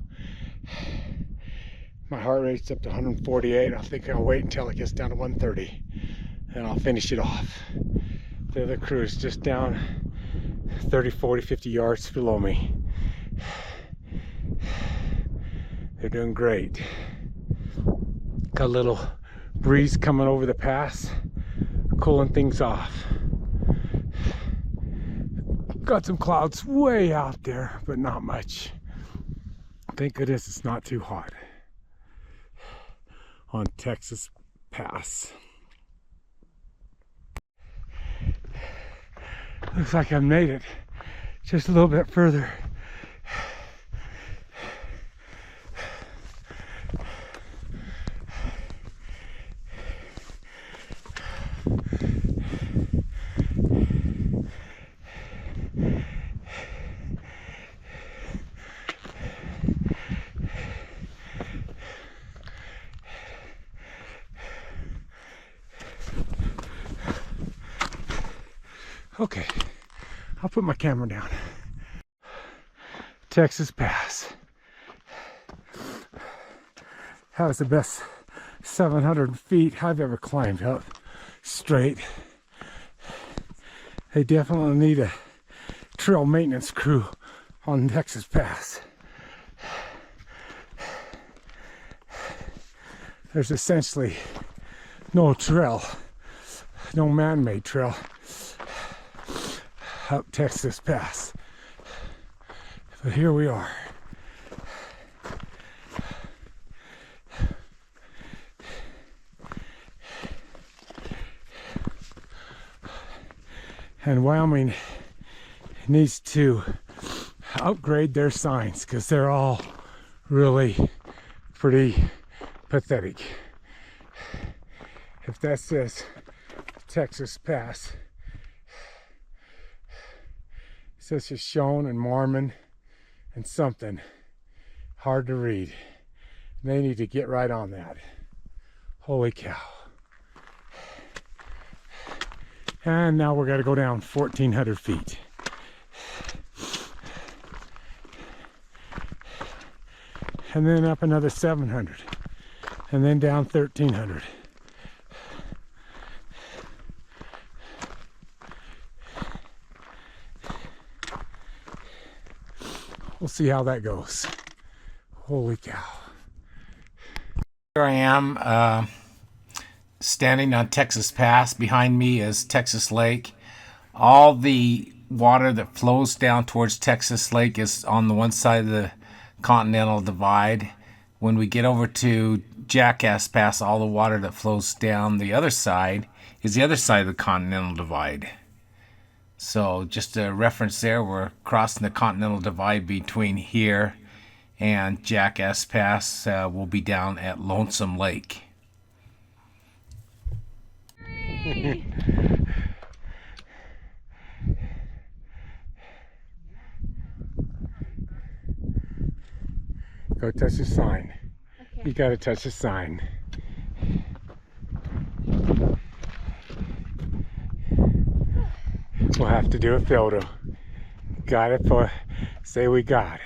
My heart rate's up to 148. I think I'll wait until it gets down to 130 and I'll finish it off. The other crew is just down 30, 40, 50 yards below me. They're doing great. Got a little breeze coming over the pass, cooling things off. Got some clouds way out there, but not much. Thank goodness it's not too hot on Texas Pass. Looks like I made it just a little bit further. Okay, I'll put my camera down. Texas Pass. That was the best 700 feet I've ever climbed up straight. They definitely need a trail maintenance crew on Texas Pass. There's essentially no trail, no man-made trail up Texas Pass. But here we are. And Wyoming needs to upgrade their signs because they're all really pretty pathetic. If that says Texas Pass, it says Shoshone and Mormon and something hard to read. They need to get right on that. Holy cow. And now we're gonna go down 1,400 feet. And then up another 700. And then down 1,300. We'll see how that goes. Holy cow. Here I am standing on Texas Pass. Behind me is Texas Lake. All the water that flows down towards Texas Lake is on the one side of the Continental Divide. When we get over to Jackass Pass, all the water that flows down the other side is the other side of the Continental Divide. So just a reference there, we're crossing the Continental Divide between here and Jackass Pass. We'll be down at Lonesome Lake. Go touch the sign. Okay. You gotta touch the sign. We'll have to do a photo. Got it for, say we got it.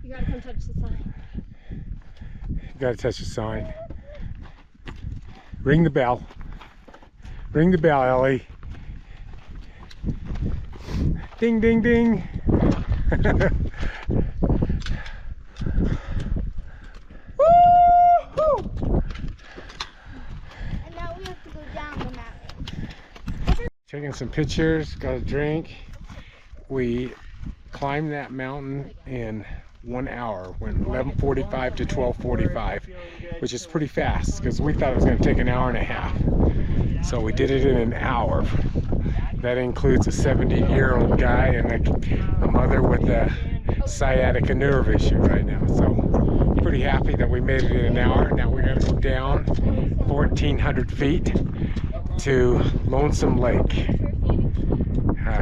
You gotta come touch the sign. You gotta touch the sign. Ring the bell. Ring the bell, Ellie. Ding, ding, ding. Woo-hoo! And now we have to go down the mountain. Taking some pictures, got a drink. We climbed that mountain in 1 hour, went 11:45 to 12:45, which is pretty fast because we thought it was going to take an hour and a half. So we did it in an hour. That includes a 70-year-old guy and a mother with a sciatica nerve issue right now. So pretty happy that we made it in an hour. Now we're going to go down 1,400 feet to Lonesome Lake.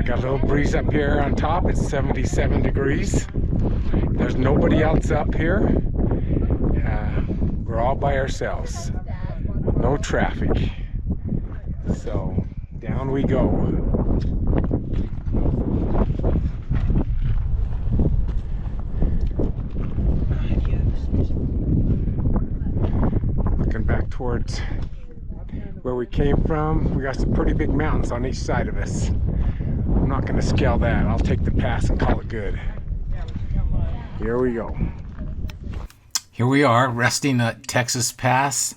Got a little breeze up here on top. It's 77 degrees. There's nobody else up here. We're all by ourselves. No traffic. So down we go. Looking back towards where we came from, we got some pretty big mountains on each side of us. I'm not going to scale that. I'll take the pass and call it good. Here we go. Here we are, resting at Texas Pass.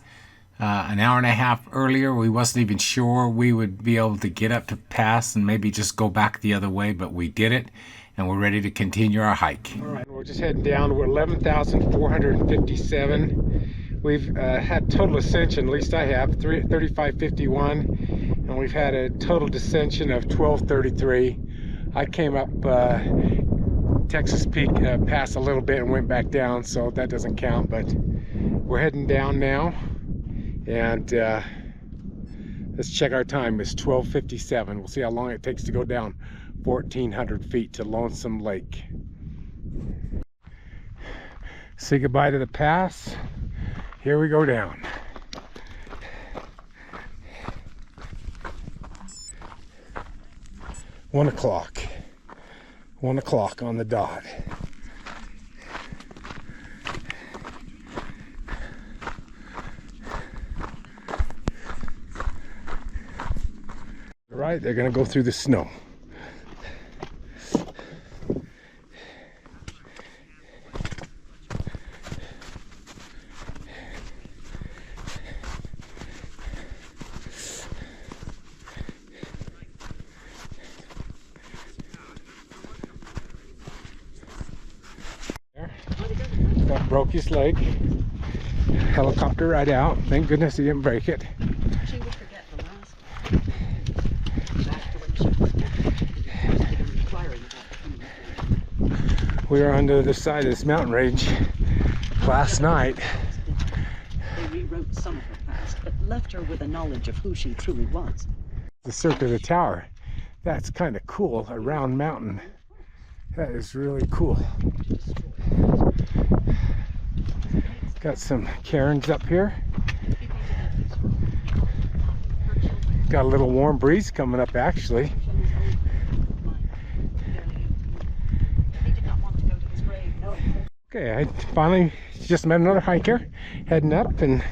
An hour and a half earlier, we wasn't even sure we would be able to get up to Pass and maybe just go back the other way, but we did it, and we're ready to continue our hike. All right, we're just heading down. We're 11,457. We've had total ascension, at least I have, 3551, and we've had a total descension of 1233. I came up Texas Peak Pass a little bit and went back down, so that doesn't count, but we're heading down now. And let's check our time. It's 12:57. We'll see how long it takes to go down 1,400 feet to Lonesome Lake. Say goodbye to the pass. Here we go down. One o'clock. 1 o'clock on the dot. Right, they're going to go through the snow. That broke his leg. Helicopter right out. Thank goodness he didn't break it. She would forget the last one. Back to when she was inquiring about coming. We were on the other side of this mountain range last night. They rewrote some of her past, but left her with a knowledge of who she truly was. The Cirque of the Tower. That's kind of cool. A round mountain. That is really cool. Got some cairns up here. Got a little warm breeze coming up actually. Okay, I finally just met another hiker heading up, and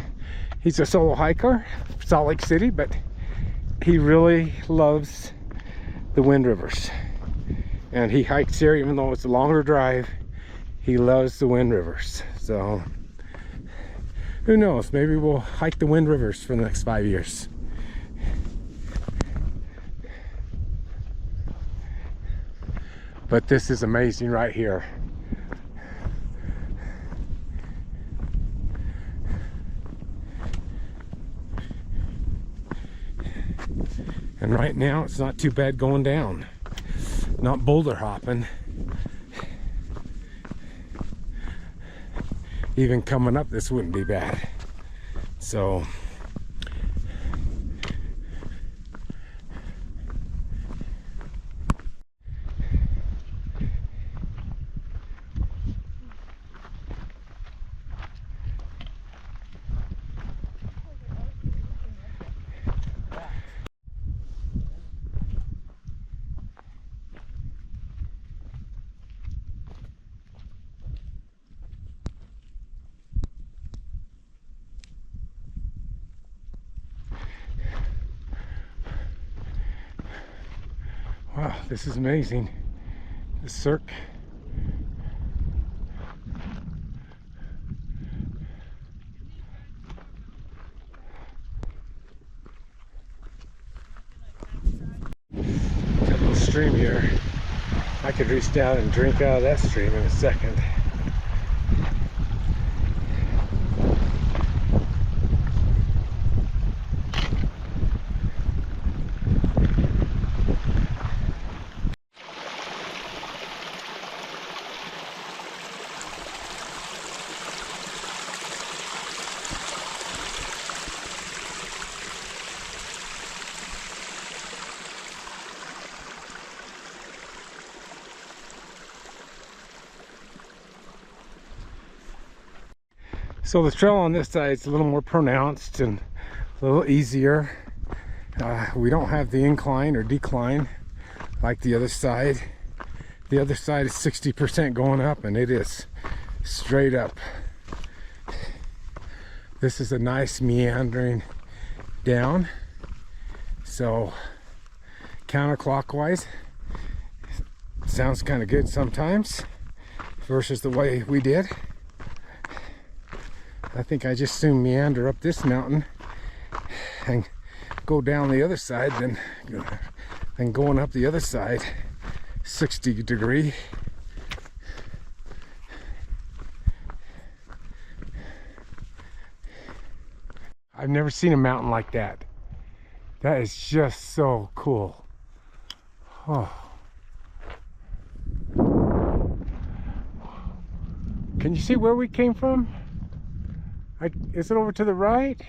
he's a solo hiker, Salt Lake City, but he really loves the Wind Rivers. And he hikes here even though it's a longer drive. He loves the Wind Rivers. So Who knows? Maybe we'll hike the Wind Rivers for the next 5 years. But this is amazing right here. And right now it's not too bad going down. Not boulder hopping. Even coming up this wouldn't be bad. So wow, this is amazing. The Cirque. Got a little stream here. I could reach down and drink out of that stream in a second. So the trail on this side is a little more pronounced and a little easier. We don't have the incline or decline like the other side. The other side is 60% going up, and it is straight up. This is a nice meandering down. So counterclockwise sounds kind of good sometimes versus the way we did. I think I just soon meander up this mountain and go down the other side than going up the other side 60 degree. I've never seen a mountain like that. That is just so cool. Oh. Can you see where we came from? Is it over to the right?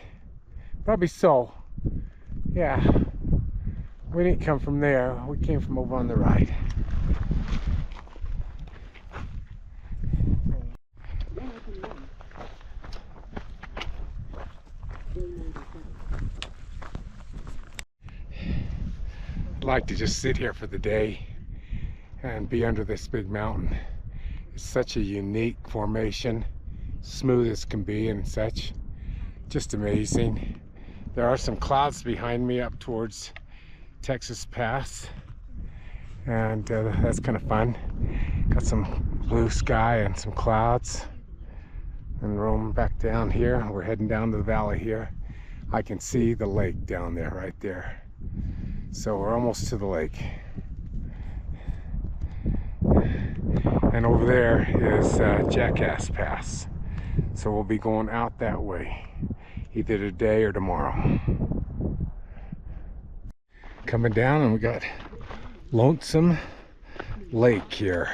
Probably so. Yeah. We didn't come from there. We came from over on the right. I'd like to just sit here for the day and be under this big mountain. It's such a unique formation. Smooth as can be and such. Just amazing. There are some clouds behind me up towards Texas Pass, and that's kind of fun. Got some blue sky and some clouds, and roaming back down here. We're heading down to the valley here. I can see the lake down there, right there. So we're almost to the lake. And over there is Jackass Pass. So we'll be going out that way, either today or tomorrow. Coming down, and we got Lonesome Lake here.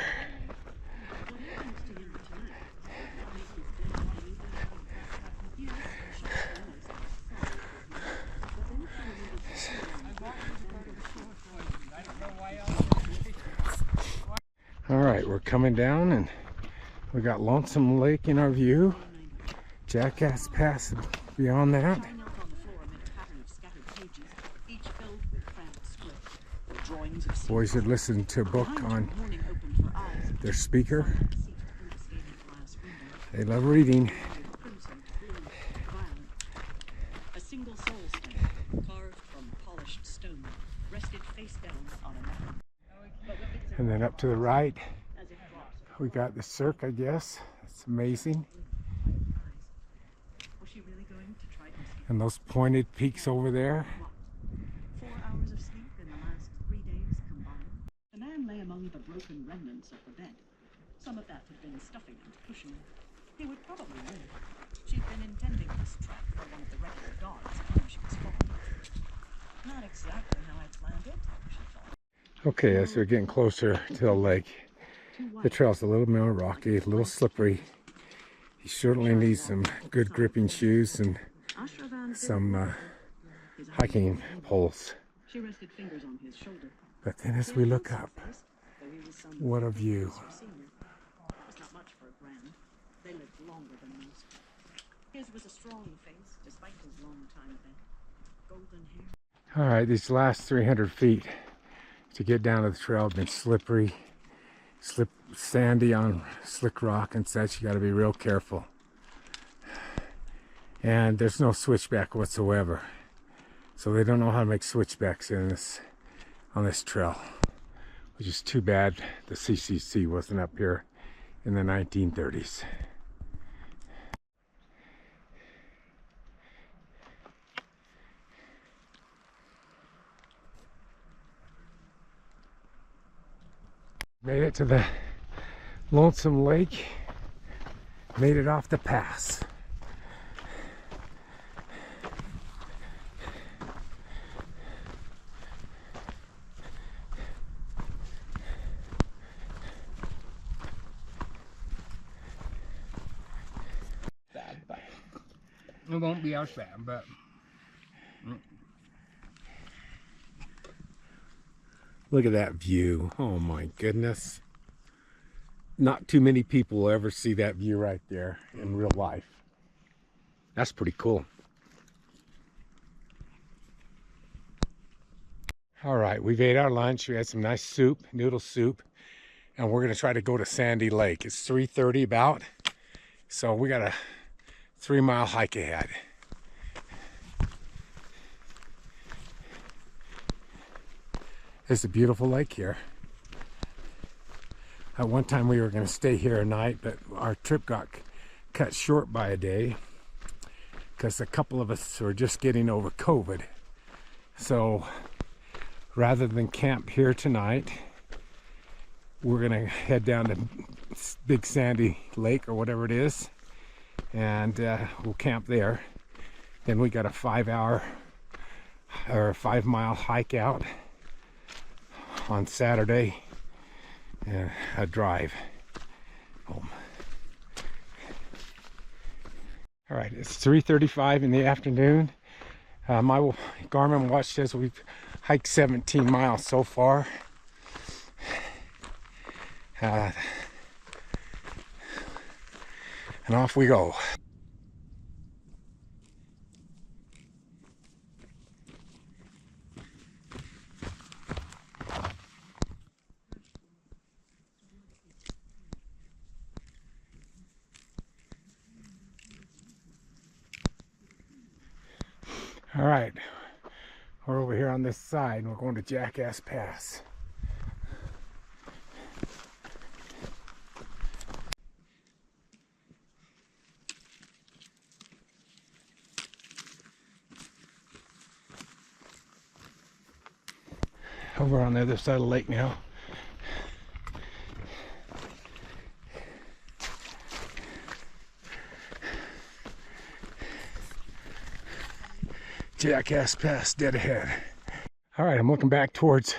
All right, we're coming down, and we got Lonesome Lake in our view. Jackass Pass beyond that. Boys had listened to a book on their speaker. They love reading. A single soul stone carved from polished stone rested face down on a mountain. And then up to the right, we got the Cirque, I guess. It's amazing. And those pointed peaks over there. 4 hours of sleep in the last 3 days combined. The man lay among the broken remnants of the bed. Some of that had been stuffing and cushioning. He would probably live. She'd been intending this trap for one of the regular guards when she was falling. Not exactly how I planned it, she thought. Okay, as we're getting closer to the lake, the trail's a little more rocky, a little slippery. You certainly need some good gripping shoes and some hiking poles. She rested fingers on his shoulder. But then as we look up, what a view. It's not much for a grand. They lived longer than most. His was a strong face, despite his long time there. Golden hair. All right, these last 300 feet to get down to the trail have been slippery, sandy on slick rock and such. You got to be real careful. And there's no switchback whatsoever. So they don't know how to make switchbacks on this trail, which is too bad the CCC wasn't up here in the 1930s. Made it to the Lonesome Lake, made it off the pass. It won't be as bad, but look at that view. Oh my goodness. Not too many people will ever see that view right there in real life. That's pretty cool. All right, we've ate our lunch. We had some nice soup, noodle soup, and we're gonna try to go to Sandy Lake. It's 3:30 about, so we got a 3-mile hike ahead. It's a beautiful lake here. At one time we were going to stay here a night, but our trip got cut short by a day because a couple of us were just getting over COVID. So rather than camp here tonight, we're going to head down to Big Sandy Lake or whatever it is, and we'll camp there. Then we got a 5-mile hike out on Saturday and a drive home. All right, it's 3:35 in the afternoon. My Garmin watch says we've hiked 17 miles so far. And off we go. All right, we're over here on this side and we're going to Jackass Pass. Over on the other side of the lake now. Jackass Pass dead ahead. All right, I'm looking back towards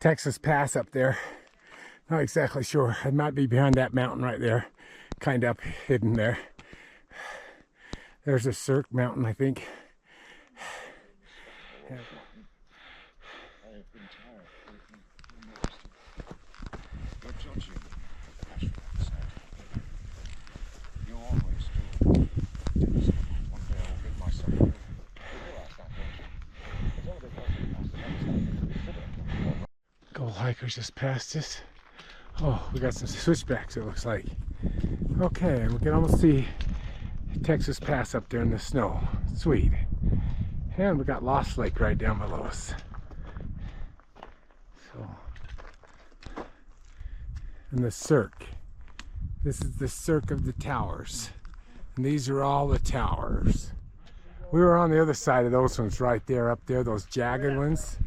Texas Pass up there. Not exactly sure. It might be behind that mountain right there, kind of up hidden there. There's a Cirque mountain, I think. Yeah. Gold hikers just passed us. Oh, we got some switchbacks, it looks like. Okay, and we can almost see Texas Pass up there in the snow. Sweet. And we got Lost Lake right down below us. So, and the Cirque. This is the Cirque of the Towers. And these are all the towers. We were on the other side of those ones right there, up there, those jagged ones.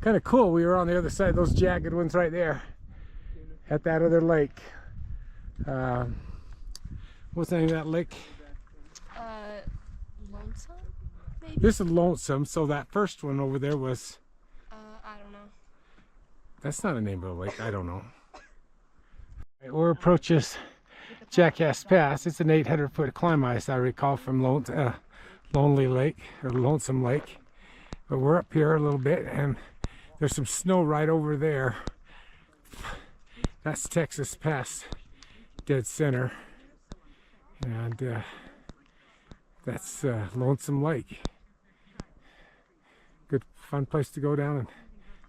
Kind of cool. We were on the other side of those jagged ones right there at that other lake. What's the name of that lake? Lonesome, maybe? This is Lonesome. So that first one over there was... I don't know. That's not a name of a lake. I don't know. We're approaching Jackass Pass. It's an 800-foot climb, as I recall, from Lonely Lake, or Lonesome Lake. But we're up here a little bit, and there's some snow right over there. That's Texas Pass, dead center. And that's Lonesome Lake. Good, fun place to go down and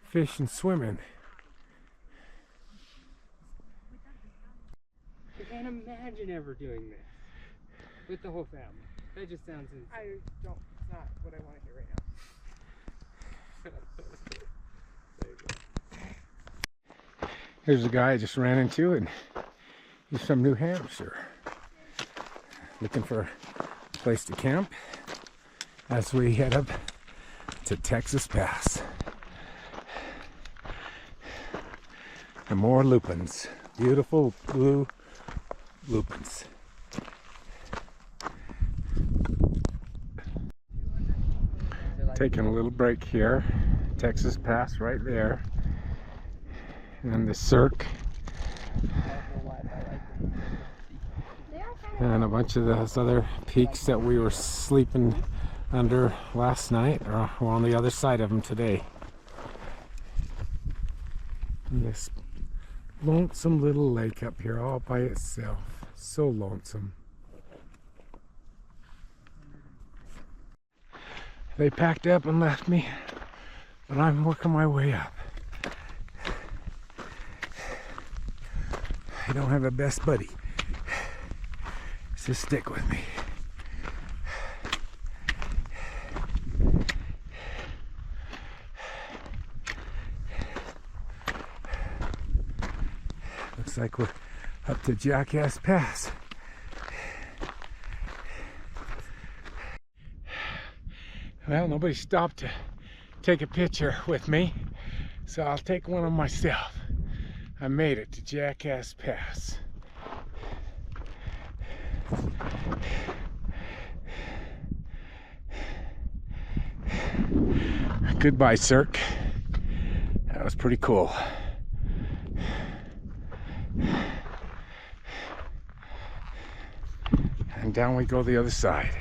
fish and swim in. I can't imagine ever doing this with the whole family. That just sounds insane. I don't. It's not what I want to hear right now. Here's a guy I just ran into, and he's from New Hampshire, looking for a place to camp as we head up to Texas Pass. And more lupins, beautiful blue lupins. Taking a little break here. Texas Pass right there. And the Cirque. And a bunch of those other peaks that we were sleeping under last night, or we're on the other side of them today. And this lonesome little lake up here all by itself. So lonesome. They packed up and left me, but I'm working my way up. I don't have a best buddy, so stick with me. Looks like we're up to Jackass Pass. Well, nobody stopped to take a picture with me, so I'll take one of myself. I made it to Jackass Pass. Goodbye, Cirque. That was pretty cool. And down we go the other side.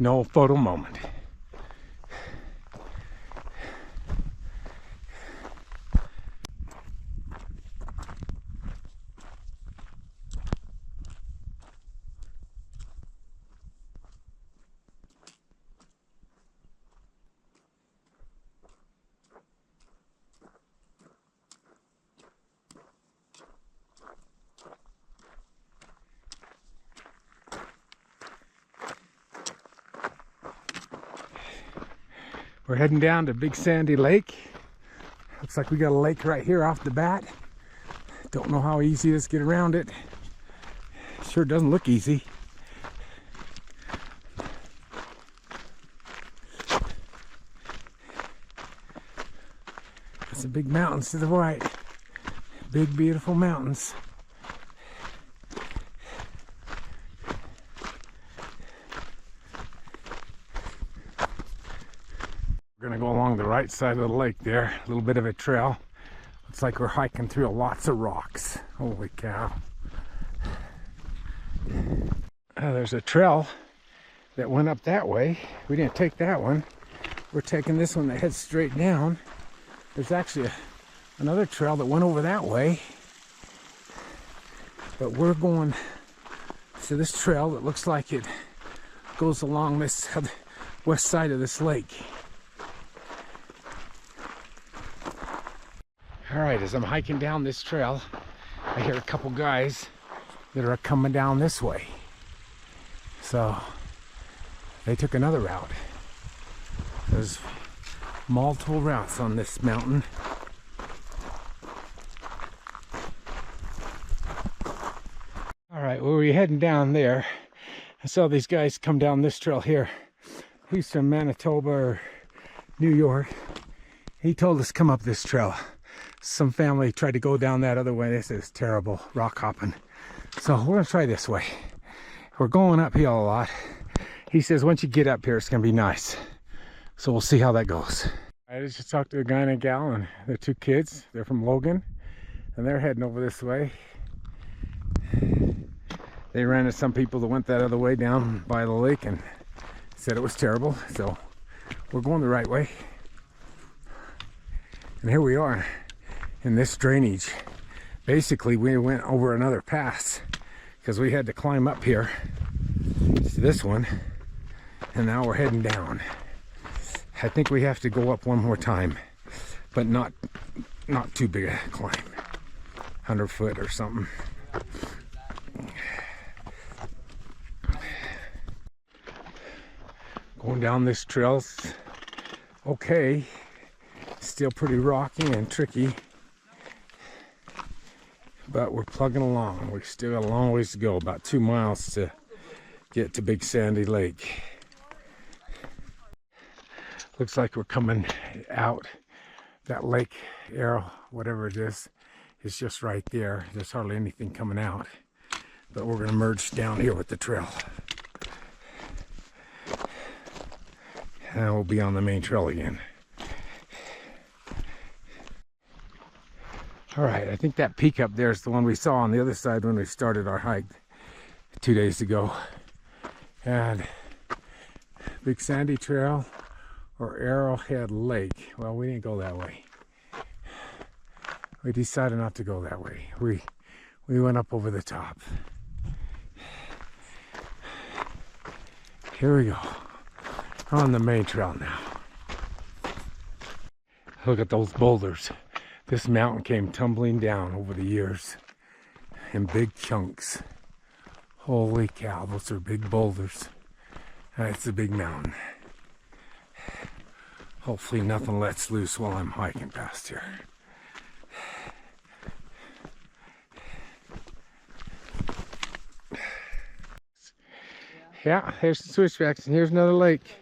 No photo moment. We're heading down to Big Sandy Lake. Looks like we got a lake right here off the bat. Don't know how easy it is to get around it. Sure doesn't look easy. Got some big mountains to the right. Big, beautiful mountains. We're gonna go along the right side of the lake there, a little bit of a trail. Looks like we're hiking through lots of rocks. Holy cow. There's a trail that went up that way. We didn't take that one. We're taking this one that heads straight down. There's actually another trail that went over that way. But we're going to this trail that looks like it goes along this west side of this lake. All right, as I'm hiking down this trail, I hear a couple guys that are coming down this way. So they took another route. There's multiple routes on this mountain. All right, we were heading down there. I saw these guys come down this trail here. He's from Manitoba or New York. He told us come up this trail. Some family tried to go down that other way. They said it's terrible, rock hopping. So we're gonna try this way. We're going uphill a lot. He says once you get up here, it's gonna be nice. So we'll see how that goes. I just talked to a guy and a gal and their 2 kids. They're from Logan and they're heading over this way. They ran into some people that went that other way down by the lake and said it was terrible. So we're going the right way. And here we are in this drainage. Basically, we went over another pass because we had to climb up here to this one, and now we're heading down. I think we have to go up one more time, but not too big a climb, 100 foot or something. Going down this trail's okay. Still pretty rocky and tricky, but we're plugging along. We still got a long ways to go, about 2 miles to get to Big Sandy Lake. Looks like we're coming out. That lake arrow, whatever it is just right there. There's hardly anything coming out, but we're going to merge down here with the trail. And we'll be on the main trail again. All right, I think that peak up there is the one we saw on the other side when we started our hike 2 days ago. And Big Sandy Trail or Arrowhead Lake. Well, we didn't go that way. We decided not to go that way. We went up over the top. Here we go. We're on the main trail now. Look at those boulders. This mountain came tumbling down over the years in big chunks. Holy cow, those are big boulders. It's a big mountain. Hopefully nothing lets loose while I'm hiking past here. Yeah, here's the switchbacks and here's another lake.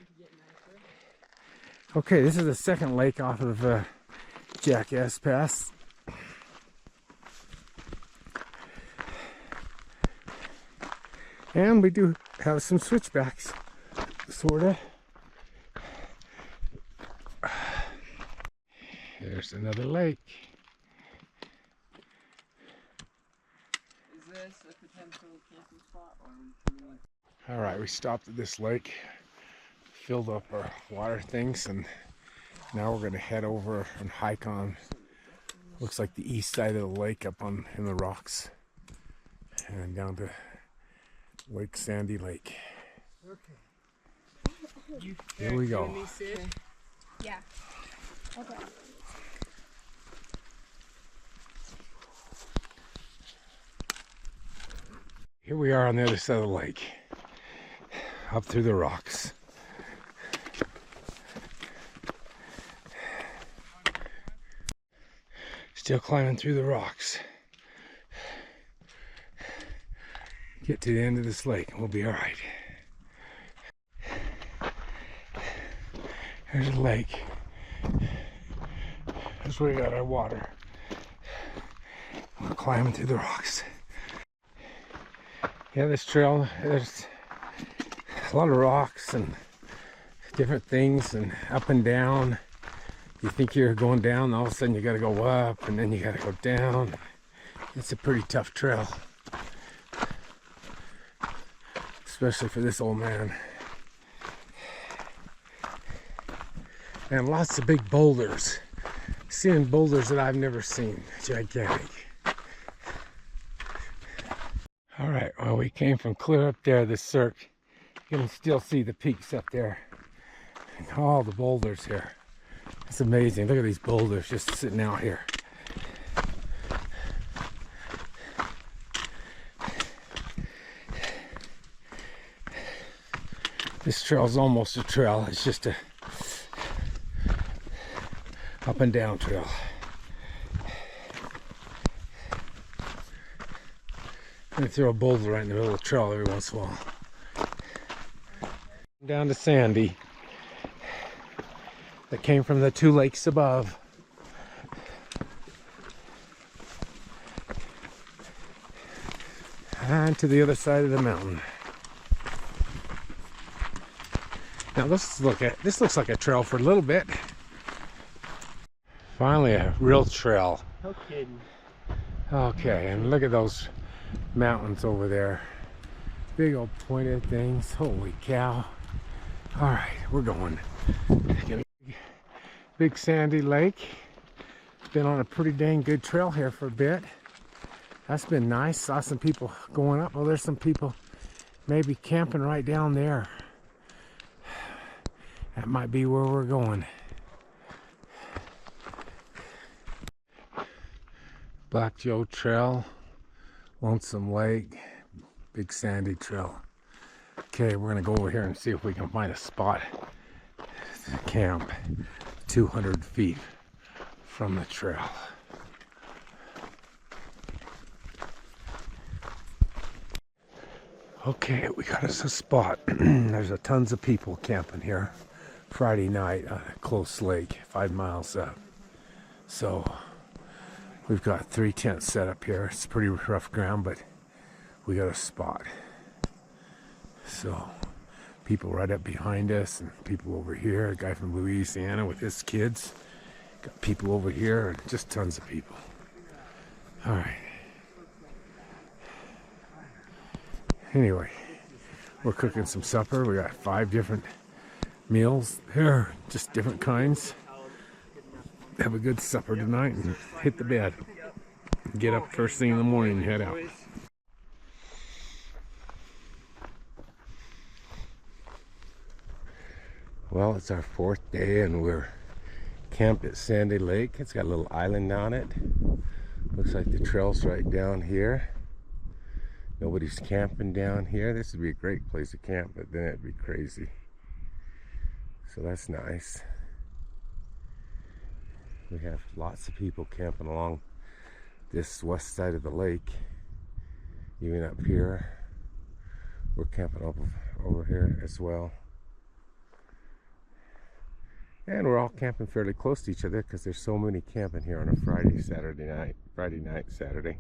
Okay, this is the second lake off of Jackass Pass. And we do have some switchbacks, sorta. There's another lake. Is this a potential camping spot or? All right, we stopped at this lake, filled up our water things, and now we're gonna head over and hike on, looks like the east side of the lake up on in the rocks, and down to Lake Sandy Lake. Okay. Here we go. Yeah. Okay. Here we are on the other side of the lake, up through the rocks. Still climbing through the rocks. Get to the end of this lake and we'll be all right. There's a lake. That's where we got our water. We're climbing through the rocks. Yeah, this trail, there's a lot of rocks and different things and up and down. You think you're going down, all of a sudden you gotta go up and then you gotta go down. It's a pretty tough trail, especially for this old man. And lots of big boulders. Seeing boulders that I've never seen, gigantic. All right, well, we came from clear up there, the Cirque. You can still see the peaks up there. And all the boulders here. It's amazing. Look at these boulders just sitting out here. This trail's almost a trail. It's just a up and down trail. might throw a boulder right in the middle of the trail every once in a while. Down to Sandy. That came from the 2 lakes above. And to the other side of the mountain. Now let's look at this. Looks like a trail for a little bit. Finally a real trail. No kidding. Okay, and look at those mountains over there. Big old pointed things. Holy cow. Alright, we're going. Big sandy lake. Been on a pretty dang good trail here for a bit. That's been nice. Saw some people going up. Well, there's some people maybe camping right down there. That might be where we're going. Black Joe Trail, Lonesome Lake, Big Sandy Trail. Okay, we're gonna go over here and see if we can find a spot to camp 200 feet from the trail. Okay, we got us a spot. There's a tons of people camping here Friday night on a close lake 5 miles up. So we've got 3 tents set up here. It's pretty rough ground, but we got a spot. So people right up behind us and people over here. A guy from Louisiana with his kids. Got people over here and just tons of people. All right. Anyway, we're cooking some supper. We got 5 different meals here, just different kinds. Have a good supper tonight and hit the bed. Get up first thing in the morning and head out. Well, it's our 4th day and we're camped at Sandy Lake. It's got a little island on it. Looks like the trail's right down here. Nobody's camping down here. This would be a great place to camp, but then it'd be crazy. So that's nice. We have lots of people camping along this west side of the lake. Even up here. We're camping over here as well. And we're all camping fairly close to each other because there's so many camping here on a Friday night, Saturday.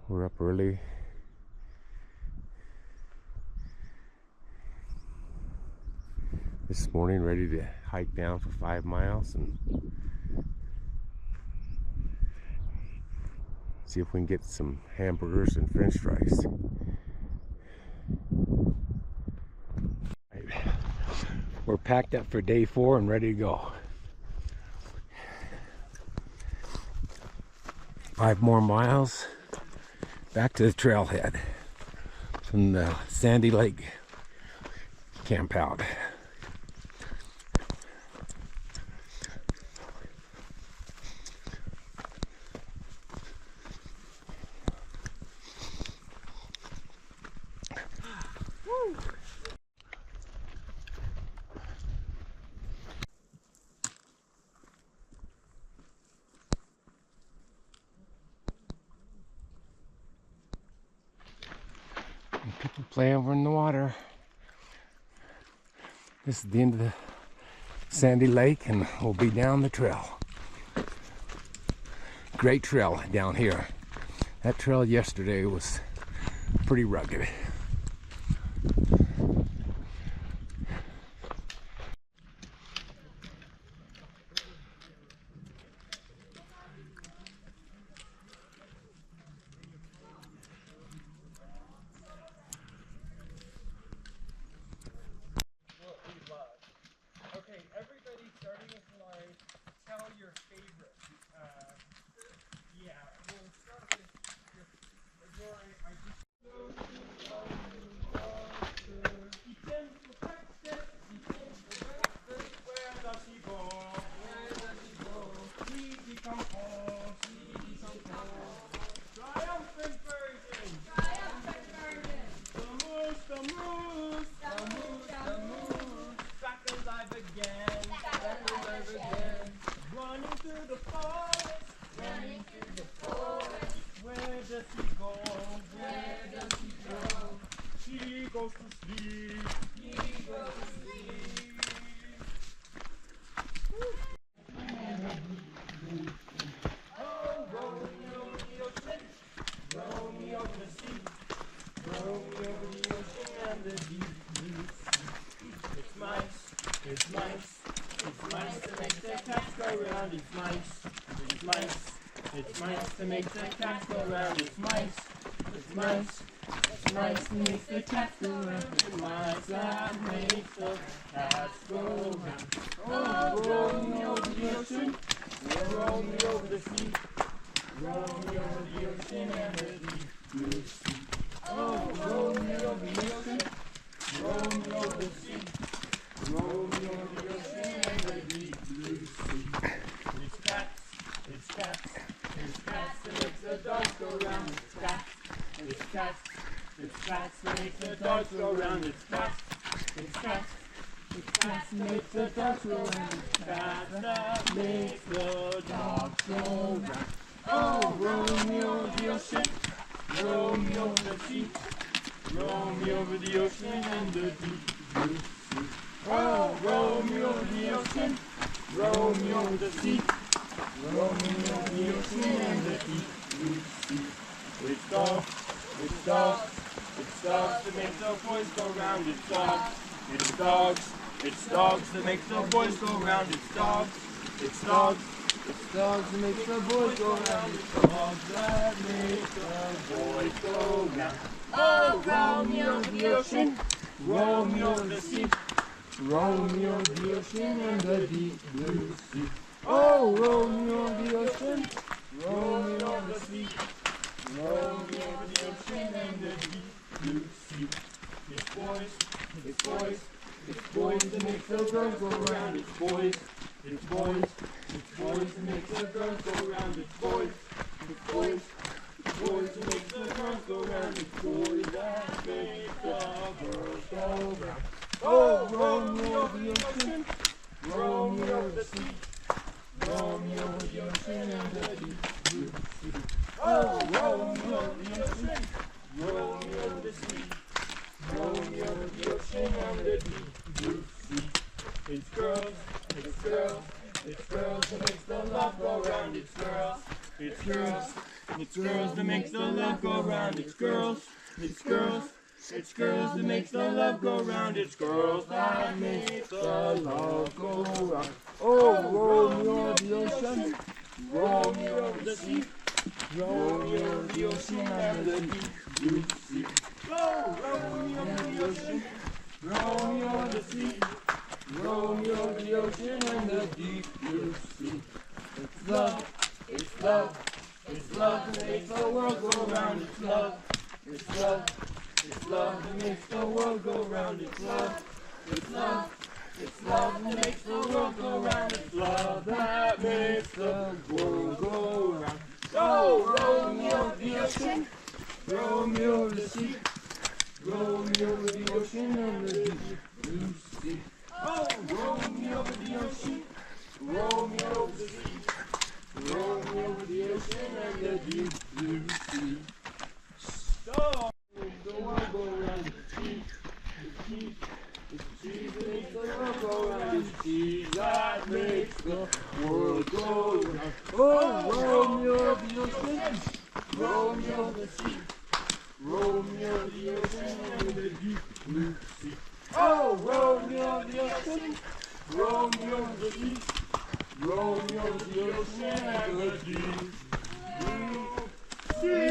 We're up early. This morning, ready to hike down for 5 miles and see if we can get some hamburgers and french fries. We're packed up for day 4 and ready to go. 5 more miles back to the trailhead from the Sandy Lake camp out. People play over in the water. This is the end of the Sandy Lake and we'll be down the trail. Great trail down here. That trail yesterday was pretty rugged. Okay, everybody starting with line, tell your favorite. Yeah, we'll start with your I just does he go? Where does he go? He goes to sleep. He goes to sleep. Oh, Romeo the ocean, Romeo the sea, Romeo the ocean and the deep blue sea. It's mice, it's mice, it's mice to make the cats go round. It's mice, it's mice, it's mice to make the cats go round. It's mice, it's mice, it's mice to make the cats go round. It's mice that make the cats go round. Oh, Romeo the ocean, Romeo the sea, Romeo the ocean and the deep blue sea. Oh, Romeo the ocean, Romeo the sea, Romeo the ocean and the deep blue sea. It's cats, it's cats, it's cats that make the dogs go round. It's cats, it's cats, it's cats that make the dogs go round. It's cats, it's cats, it's cats that make the dogs go round. It's cats that make the dogs go round. Oh, Romeo the ocean, Romeo the sea, Romeo the ocean and the deep blue sea. Oh, Romeo the ocean, Romeo the sea, Romeo the ocean and the deep blue sea. It's dogs, it's dogs, it's dogs that make the boys go round. It's dogs, it's dogs, it's dogs that make the boys go round. It's dogs, it's dogs, it's dogs that make the boys go round. It's dogs that make the boys go round. Oh, Romeo the ocean, Romeo the sea, Romeo the ocean and the deep blue sea. Oh, Romeo the ocean, Romeo the sea, Romeo the ocean and the deep blue sea. It's boys, it's boys, it's boys that make the girls go round. It's boys, it's boys, it's boys that make the girls go round. It's boys, it's boys, it's boys that make the girls go round. It's boys that make the girls go round. Oh, Romeo the ocean, Romeo the sea, Romeo the ocean and the deep blue sea. Oh, Romeo the ocean, Romeo the sea, Romeo the ocean and the deep blue sea. It's girls, it's girls, it's girls that makes the love go round. It's girls, it's girls, it's girls that makes the love go round. It's girls, it's girls, it's girls that makes the love go round. It's girls that make the love go round. Oh, Romeo the ocean, Romeo the sea, Romeo the ocean and the deep blue sea. Oh, Romeo the ocean, Romeo the sea, Romeo the ocean and the deep blue sea. It's love, it's love, it's love that makes the world go round. It's love, it's love, it's love that makes the world go round. It's love, it's love, it's love that makes the world go round. It's love that makes the world go round. Oh, Romeo the ocean, Romeo the sea, Romeo the ocean and the deep blue sea. Oh, Romeo the ocean, Romeo the sea, Romeo the ocean and the deep blue sea. So, the world go round. It's cheese, it's cheese, it's cheese that makes the world go round. It's cheese that makes the world go round. Oh, Romeo the ocean, Romeo the sea, Romeo the ocean and the deep blue sea. Oh, Romeo the ocean, Romeo the sea, Romeo the ocean and the deep blue sea.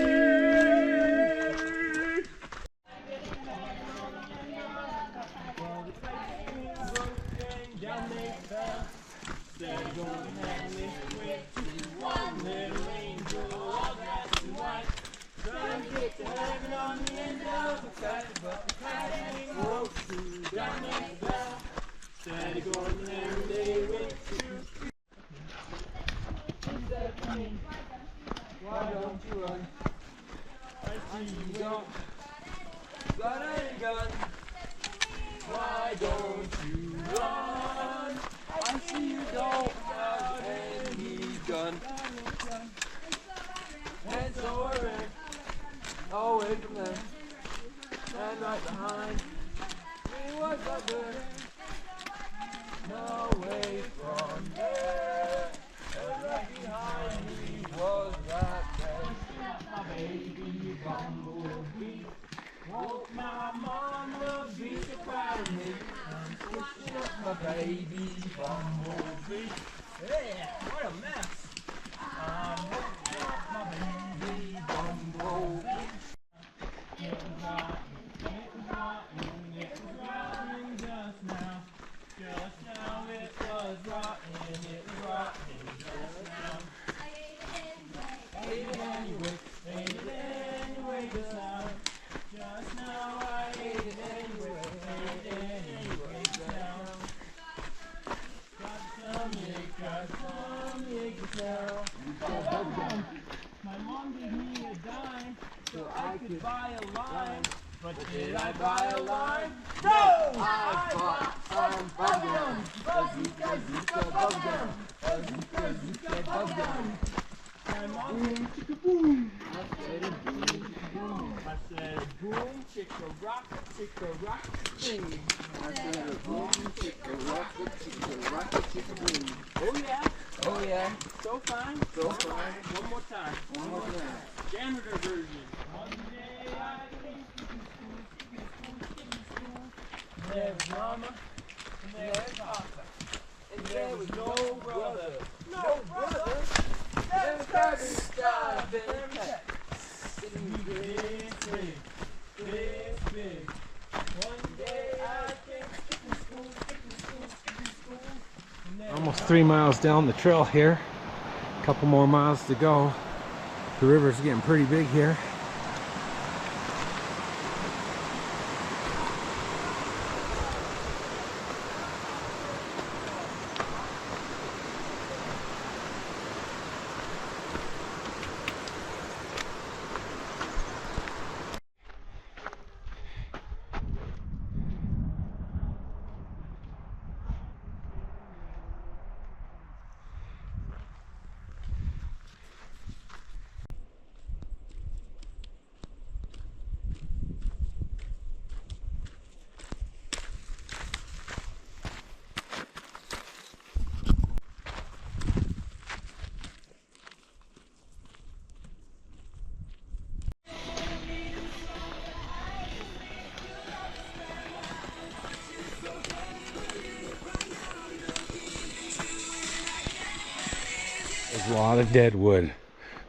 Down they fell, they're gonna hang me quick to one little angel, all dressed in white. Trying to get to heaven on the end of the kite, but the kite ain't broke through. Down they fell, steady going there, they went to. He said to me, why don't you run? I see you don't, got any gun. Why don't you run? I see you don't have any gun. And so I ran. away from there. And right behind me was that bird. No way from there. And right behind me was that bird. My baby bumblebee. Won't my mama be so proud of me? I'm pushing up my baby bumblebee. Yeah, what a mess. I'm pushing up my baby bumblebee. It was rotten just now. Just now it was rotten. It was rotten just now. I ate it anyway. Ate it anyway just now. Just now I ate it anyway. Ate it anyway just now. Got some eggs now. My mom gave me a dime so I could buy a lime. But did I buy a lime? No! I bought some bubblegum. Bazooka bubblegum. Bazooka bubblegum. My mom boom, chicka boom. I said boom. I said boom, chicka rock, sing. I said boom, chicka rock, chicka boom. Oh yeah. Oh yeah. So fine. So fine. One more time. One more time. Janitor version. One day I think there was mama, and there was papa, and there was no brother. No brother? There was garbage stuff in Texas. This big. One day I think skipping school. Almost 3 miles down the trail here. A couple more miles to go. The river's getting pretty big here. There's a lot of deadwood,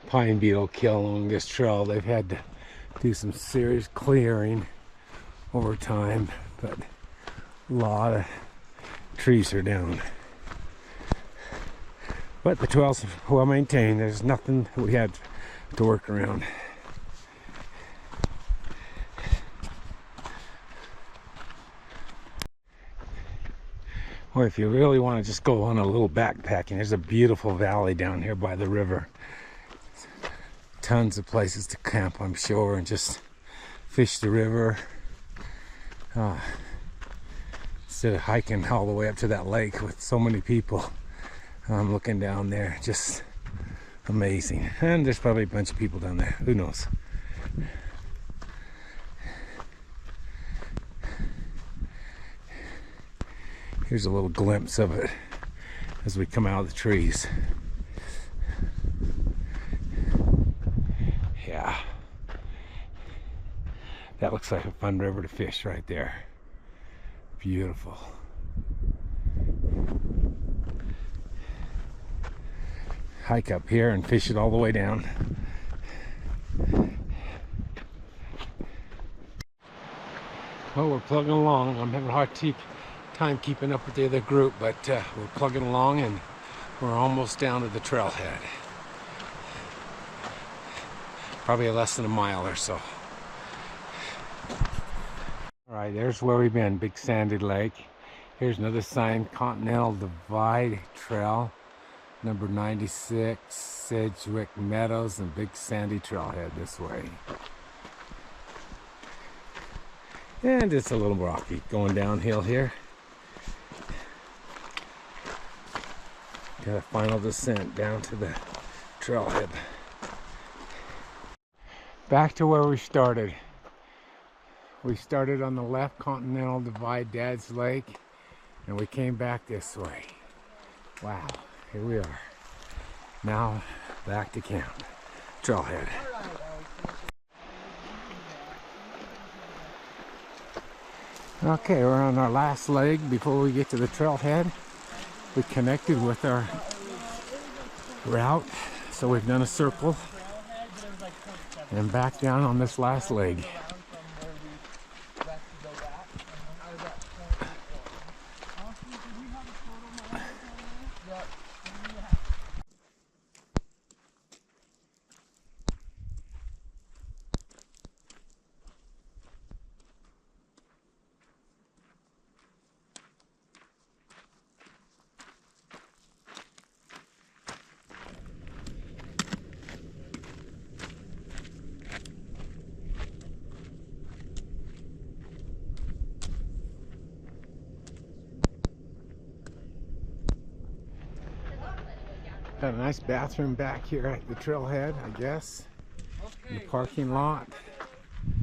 pine beetle kill along this trail. They've had to do some serious clearing over time, but a lot of trees are down. But the trail's well maintained. There's nothing that we had to work around. Or if you really want to just go on a little backpacking, there's a beautiful valley down here by the river. Tons of places to camp, I'm sure, and just fish the river. Instead of hiking all the way up to that lake with so many people, looking down there, just amazing. And there's probably a bunch of people down there, who knows. Here's a little glimpse of it as we come out of the trees. Yeah. That looks like a fun river to fish right there. Beautiful. Hike up here and fish it all the way down. Well, we're plugging along. I'm having a hard time keeping up with the other group, but we're plugging along and we're almost down to the trailhead. Probably less than a mile or so. All right, there's where we've been, Big Sandy Lake. Here's another sign, Continental Divide Trail, number 96, Sedgwick Meadows and Big Sandy Trailhead this way. And it's a little rocky going downhill here. Got a final descent down to the trailhead. Back to where we started. We started on the left Continental Divide, Dad's Lake, and we came back this way. Wow, here we are. Now back to camp. Trailhead. Okay, we're on our last leg before we get to the trailhead. We connected with our route, so we've done a circle and back down on this last leg. Got a nice bathroom back here at the trailhead, I guess. In the parking lot.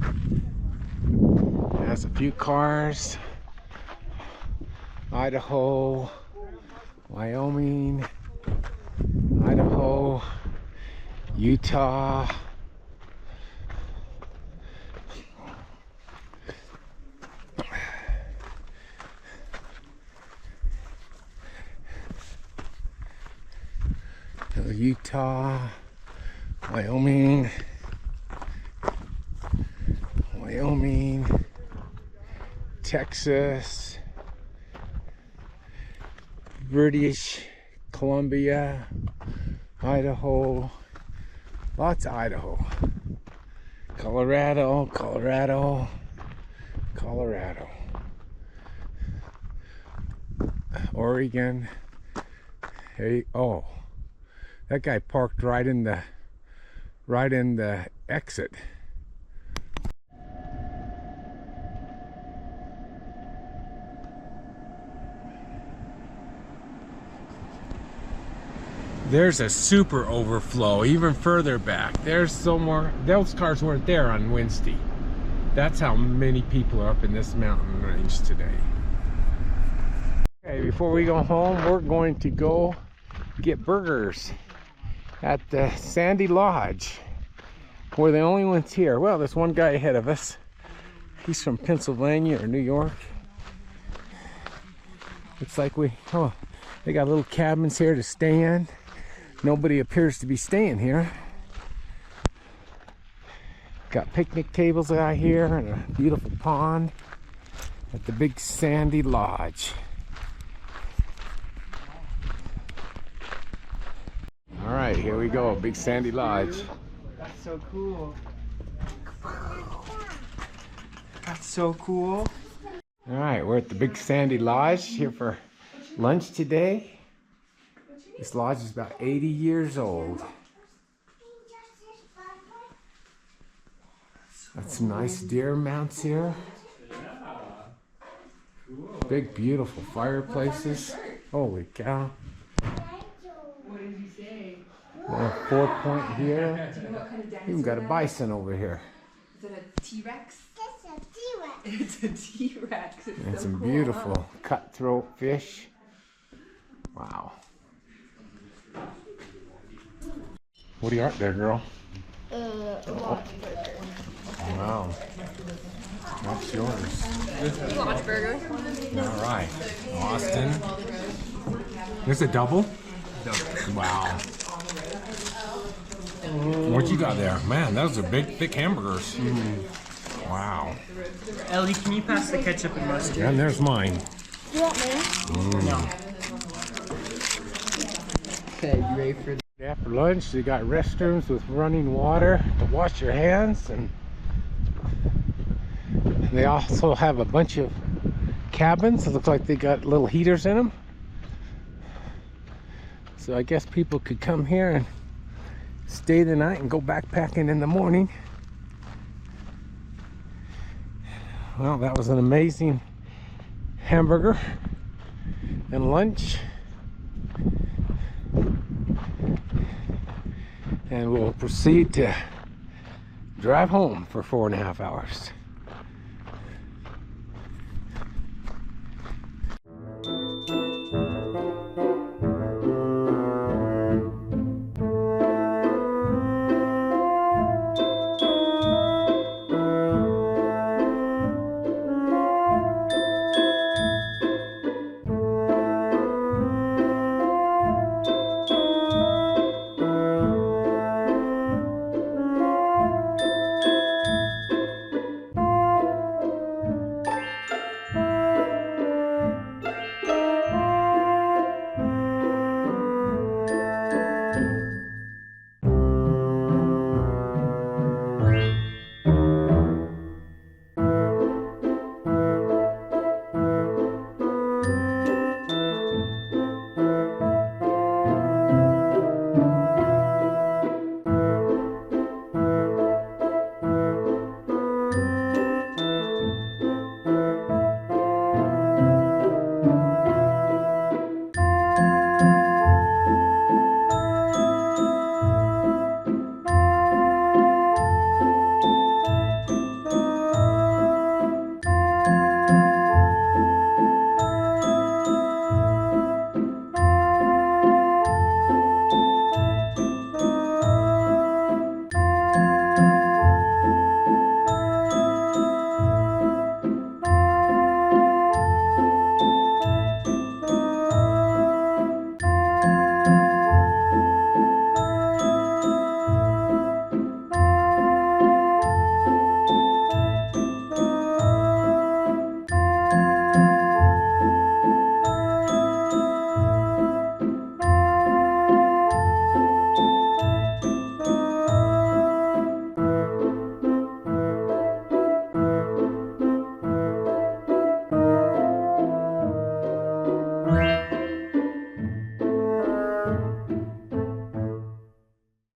It has a few cars. Idaho, Wyoming, Idaho, Utah. Utah, Wyoming, Texas, British Columbia, Idaho, lots of Idaho, Colorado, Oregon. Hey, oh. That guy parked right in the exit. There's a super overflow even further back. There's somewhere, those cars weren't there on Wednesday. That's how many people are up in this mountain range today. Okay, before we go home, we're going to go get burgers at the Sandy Lodge. We're the only ones here. Well, there's one guy ahead of us. He's from Pennsylvania or New York. Looks like they got little cabins here to stay in. Nobody appears to be staying here. Got picnic tables out here and a beautiful pond at the big Sandy Lodge. All right, here we go, big Sandy Lodge. That's so cool. That's so cool. All right, we're at the big Sandy Lodge here for lunch today. This lodge is about 80 years old. Got some nice deer mounts here. Big, beautiful fireplaces. Holy cow. What did he say? A 4-point here. Even got a bison over here. Is it a T-Rex? That's a T-Rex. It's a T-Rex. It's And so some cool, beautiful huh? cutthroat fish. Wow. What do you art there, girl? Wow. That's yours. Lodge burger. All right. Austin. This a double? Wow. What you got there? Man, those are big, thick hamburgers. Wow. Ellie, can you pass the ketchup and mustard? And there's mine. You want me? No. Okay, you ready for After lunch, they got restrooms with running water to wash your hands, and they also have a bunch of cabins. It looks like they got little heaters in them. So I guess people could come here and stay the night and go backpacking in the morning. Well, that was an amazing hamburger and lunch. And we'll proceed to drive home for 4.5 hours.